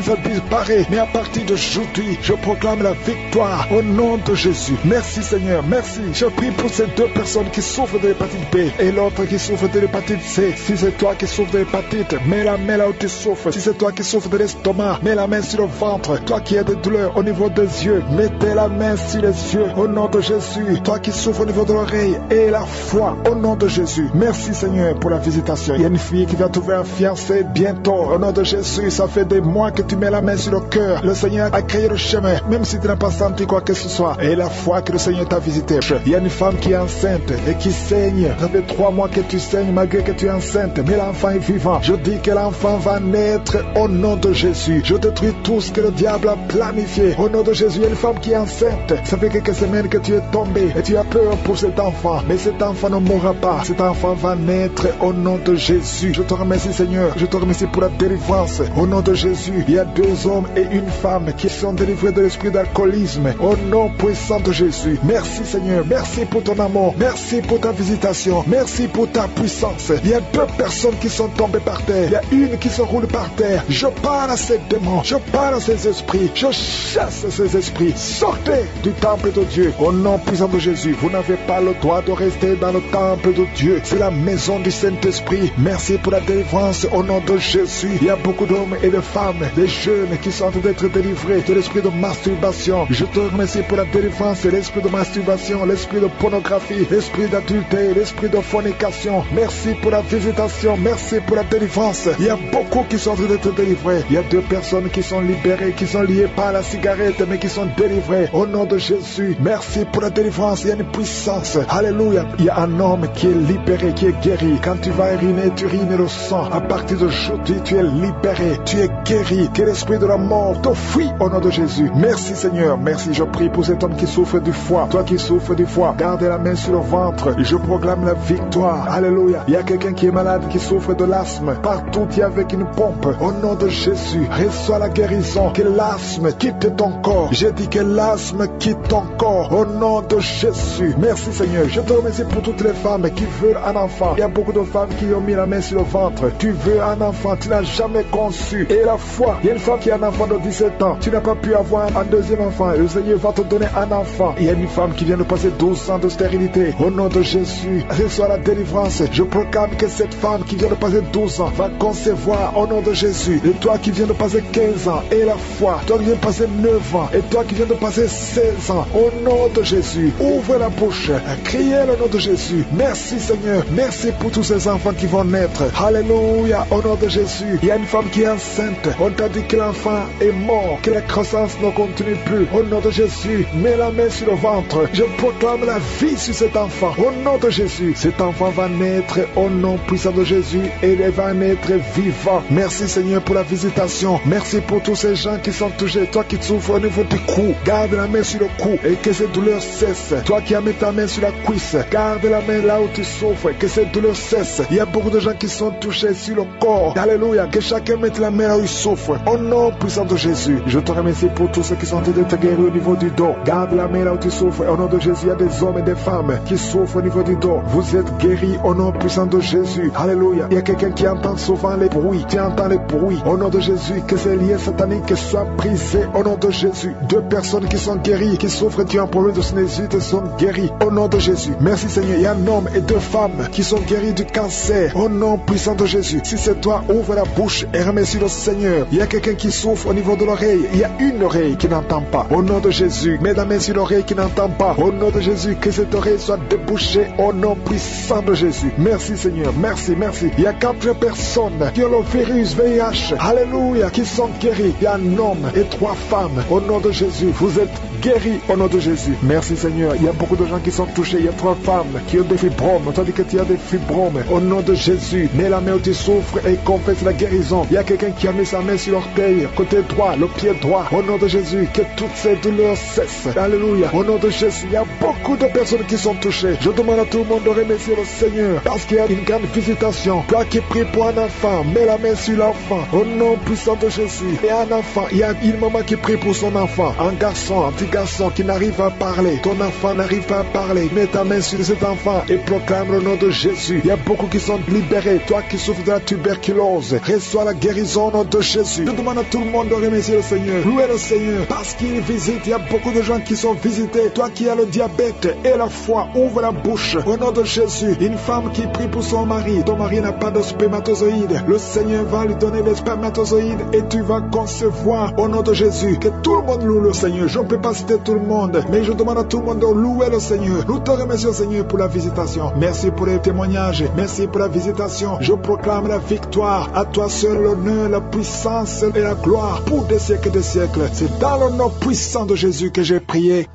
ça disparaît. Mais à partir d'aujourd'hui, je proclame la victoire au nom de Jésus. Merci Seigneur, merci. Je prie pour ces deux personnes qui souffrent de l'hépatite B et l'autre qui souffre de l'hépatite C. Si c'est toi qui souffres de l'hépatite, mets la main là où tu souffres. Si c'est toi qui souffres de l'estomac, mets la main sur le ventre. Toi qui as des douleurs au niveau des yeux, mettez la main sur les yeux au nom de Jésus. Toi qui souffres au niveau de l'oreille et la foi au nom de Jésus. Merci Seigneur pour la visitation. Il y a une fille qui va trouver un fiancé bientôt au nom de Jésus. Ça fait des mois que tu mets la main sur le cœur. Le Seigneur a créé le chemin, même si tu n'as pas senti quoi que ce soit. Et la foi que le Seigneur t'a visité. Il y a une femme qui est enceinte et qui saigne. Ça fait 3 mois que tu saignes malgré que tu es enceinte. Mais l'enfant est vivant. Je dis que l'enfant va naître au nom de Jésus. Je détruis tout ce que le diable a planifié. Au nom de Jésus, il y a une femme qui est enceinte. Ça fait quelques semaines que tu es tombé et tu as peur pour cet enfant. Mais cet enfant ne mourra pas. Cet enfant va naître au nom de Jésus. Je te remercie Seigneur. Je te remercie pour la délivrance. Au nom de Jésus, il y a 2 hommes et une femme qui sont délivrés de l'esprit d'alcoolisme. Au nom puissant de Jésus. Merci Seigneur. Merci pour ton amour. Merci pour ta visitation. Merci pour ta puissance. Il y a 2 personnes qui sont tombées par terre. Il y a une qui se roule par terre. Je parle à ces démons. Je parle à ces esprits. Je chasse ces esprits. Sortez du temple de Dieu. Au nom puissant de Jésus. Vous n'avez pas le droit de rester dans le temple de Dieu. C'est la maison du Saint-Esprit. Merci pour la délivrance au nom de Jésus. Il y a beaucoup d'hommes et de femmes, des jeunes qui sont en train d'être délivrés de l'esprit de masturbation. Je te remercie pour la délivrance de l'esprit de masturbation, l'esprit de pornographie, l'esprit d'adultère, l'esprit de fornication. Merci pour la visitation. Merci pour la délivrance. Il y a beaucoup qui sont en train d'être délivrés. Il y a 2 personnes qui sont libérées, qui sont liées par la cigarette, mais qui sont délivrées au nom de Jésus. Merci pour la délivrance. Il y a une puissance. Alléluia. Il y a un homme qui est libéré, qui est guéri. Quand tu vas uriner, tu urines le sang. À partir d'aujourd'hui, tu es libéré. Tu es guéri. Que l'esprit de la mort te fuit au nom de Jésus. Merci Seigneur. Merci. Je prie pour cet homme qui souffre du foie. Toi qui souffres du foie, garde la main sur le ventre. Je proclame la victoire. Alléluia. Il y a quelqu'un qui est malade, qui souffre de l'asthme. Partout, tu es avec une pompe. Au nom de Jésus, reçois la guérison. Que l'asthme quitte ton corps. J'ai dit que l'asthme quitte ton corps. Au nom de Jésus. Merci Seigneur. Je te remercie pour toutes les femmes qui veulent un enfant. Il y a beaucoup de femmes qui ont mis la main sur le ventre. Tu veux un enfant, tu n'as jamais conçu. Et la foi, il y a une femme qui a un enfant de 17 ans. Tu n'as pas pu avoir un deuxième enfant. Le Seigneur va te donner un enfant. Il y a une femme qui vient de passer 12 ans de stérilité. Au nom de Jésus, reçois la délivrance. Je proclame que cette femme qui vient de passer 12 ans va concevoir au nom de Jésus. Et toi qui viens de passer 15 ans, et la foi. Toi qui viens de passer 9 ans. Et toi qui viens de passer 16 ans. Au nom de Jésus, ouvre la bouche. Criez le nom de Jésus. Merci Seigneur. Merci pour tous ces enfants qui vont naître. Alléluia. Au nom de Jésus. Il y a une femme qui est enceinte. On t'a dit que l'enfant est mort. Que la croissance ne continue plus. Au nom de Jésus. Mets la main sur le ventre. Je proclame la vie sur cet enfant. Au nom de Jésus. Cet enfant va naître au nom puissant de Jésus. Et il va naître vivant. Merci Seigneur pour la visitation. Merci pour tous ces gens qui sont touchés. Toi qui souffres au niveau du cou. Garde la main sur le cou. Et que ces douleurs cessent. Toi qui as mis ta main sur la cuisse. Garde la main là où tu souffres. Que ces douleurs cessent. Il y a beaucoup de gens qui sont touchés sur le corps. Alléluia. Que chacun mette la main là où il souffre. Au nom puissant de Jésus. Je te remercie pour tous ceux qui sont en train d'être guéris au niveau du dos. Garde la main là où tu souffres. Au nom de Jésus, il y a des hommes et des femmes qui souffrent au niveau du dos. Vous êtes guéris au nom puissant de Jésus. Alléluia. Il y a quelqu'un qui entend souvent les bruits. Tu entends les bruits. Au nom de Jésus, que ces liens sataniques soient brisés au nom de Jésus. 2 personnes qui sont guéries, qui souffrent d'un problème de sinusite sont guéries au nom de Jésus. Merci Seigneur. Il y a un homme et 2 femmes qui sont guéris du cancer au nom puissant de Jésus. Si c'est toi, ouvre la bouche et remercie le Seigneur. Il y a quelqu'un qui souffre au niveau de l'oreille. Il y a une oreille qui n'entend pas. Au nom de Jésus, mets la main sur l'oreille qui n'entend pas. Au nom de Jésus, que cette oreille soit débouchée au nom puissant de Jésus. Merci Seigneur. Merci, merci. Il y a 4 personnes qui ont le virus VIH. Alléluia, qui sont guéris. Il y a un homme et 3 femmes. Au nom de Jésus, vous êtes guéris au nom de Jésus. Merci Seigneur. Il y a beaucoup de gens qui sont touchés. Il y a 3 femmes qui ont des fibromes. On t'a dit que tu as des fibromes. Au nom de Jésus, mets la main où tu souffres et confesse la guérison. Il y a quelqu'un qui a mis sa main sur l'orteil, côté droit, le pied droit. Au nom de Jésus, que toutes ces douleurs cessent. Alléluia. Au nom de Jésus, il y a beaucoup de personnes qui sont touchées. Je demande à tout le monde de remercier le Seigneur parce qu'il y a une grande visitation. Toi qui pries pour un enfant, mets la main sur l'enfant. Au nom puissant de Jésus. Et un enfant, il y a une maman qui prie pour son enfant. Un garçon, un petit garçon qui n'arrive pas à parler, ton enfant n'arrive pas à parler, mets ta main sur cet enfant et proclame le nom de Jésus. Il y a beaucoup qui sont libérés. Toi qui souffres de la tuberculose, reçois la guérison au nom de Jésus. Je demande à tout le monde de remercier le Seigneur. Louez le Seigneur parce qu'il visite. Il y a beaucoup de gens qui sont visités. Toi qui as le diabète et la foi, ouvre la bouche au nom de Jésus. Une femme qui prie pour son mari. Ton mari n'a pas de spermatozoïdes. Le Seigneur va lui donner des spermatozoïdes et tu vas concevoir au nom de Jésus. Que tout le monde loue le Seigneur. Je ne peux pas citer tout le monde, mais je demande à tout le monde de louer le Seigneur. Nous te remercions, Seigneur, pour la visitation. Merci pour les témoignages. Merci pour la visitation. Je proclame la victoire. À toi seul l'honneur, la puissance et la gloire pour des siècles et des siècles. C'est dans le nom puissant de Jésus que j'ai prié.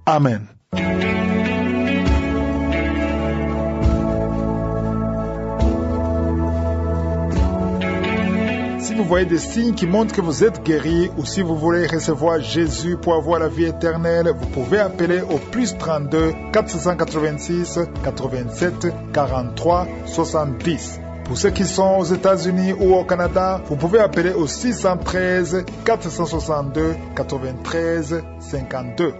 Amen. Si vous voyez des signes qui montrent que vous êtes guéri ou si vous voulez recevoir Jésus pour avoir la vie éternelle, vous pouvez appeler au plus 32 486 87 43 70. Pour ceux qui sont aux États-Unis ou au Canada, vous pouvez appeler au 613 462 93 52.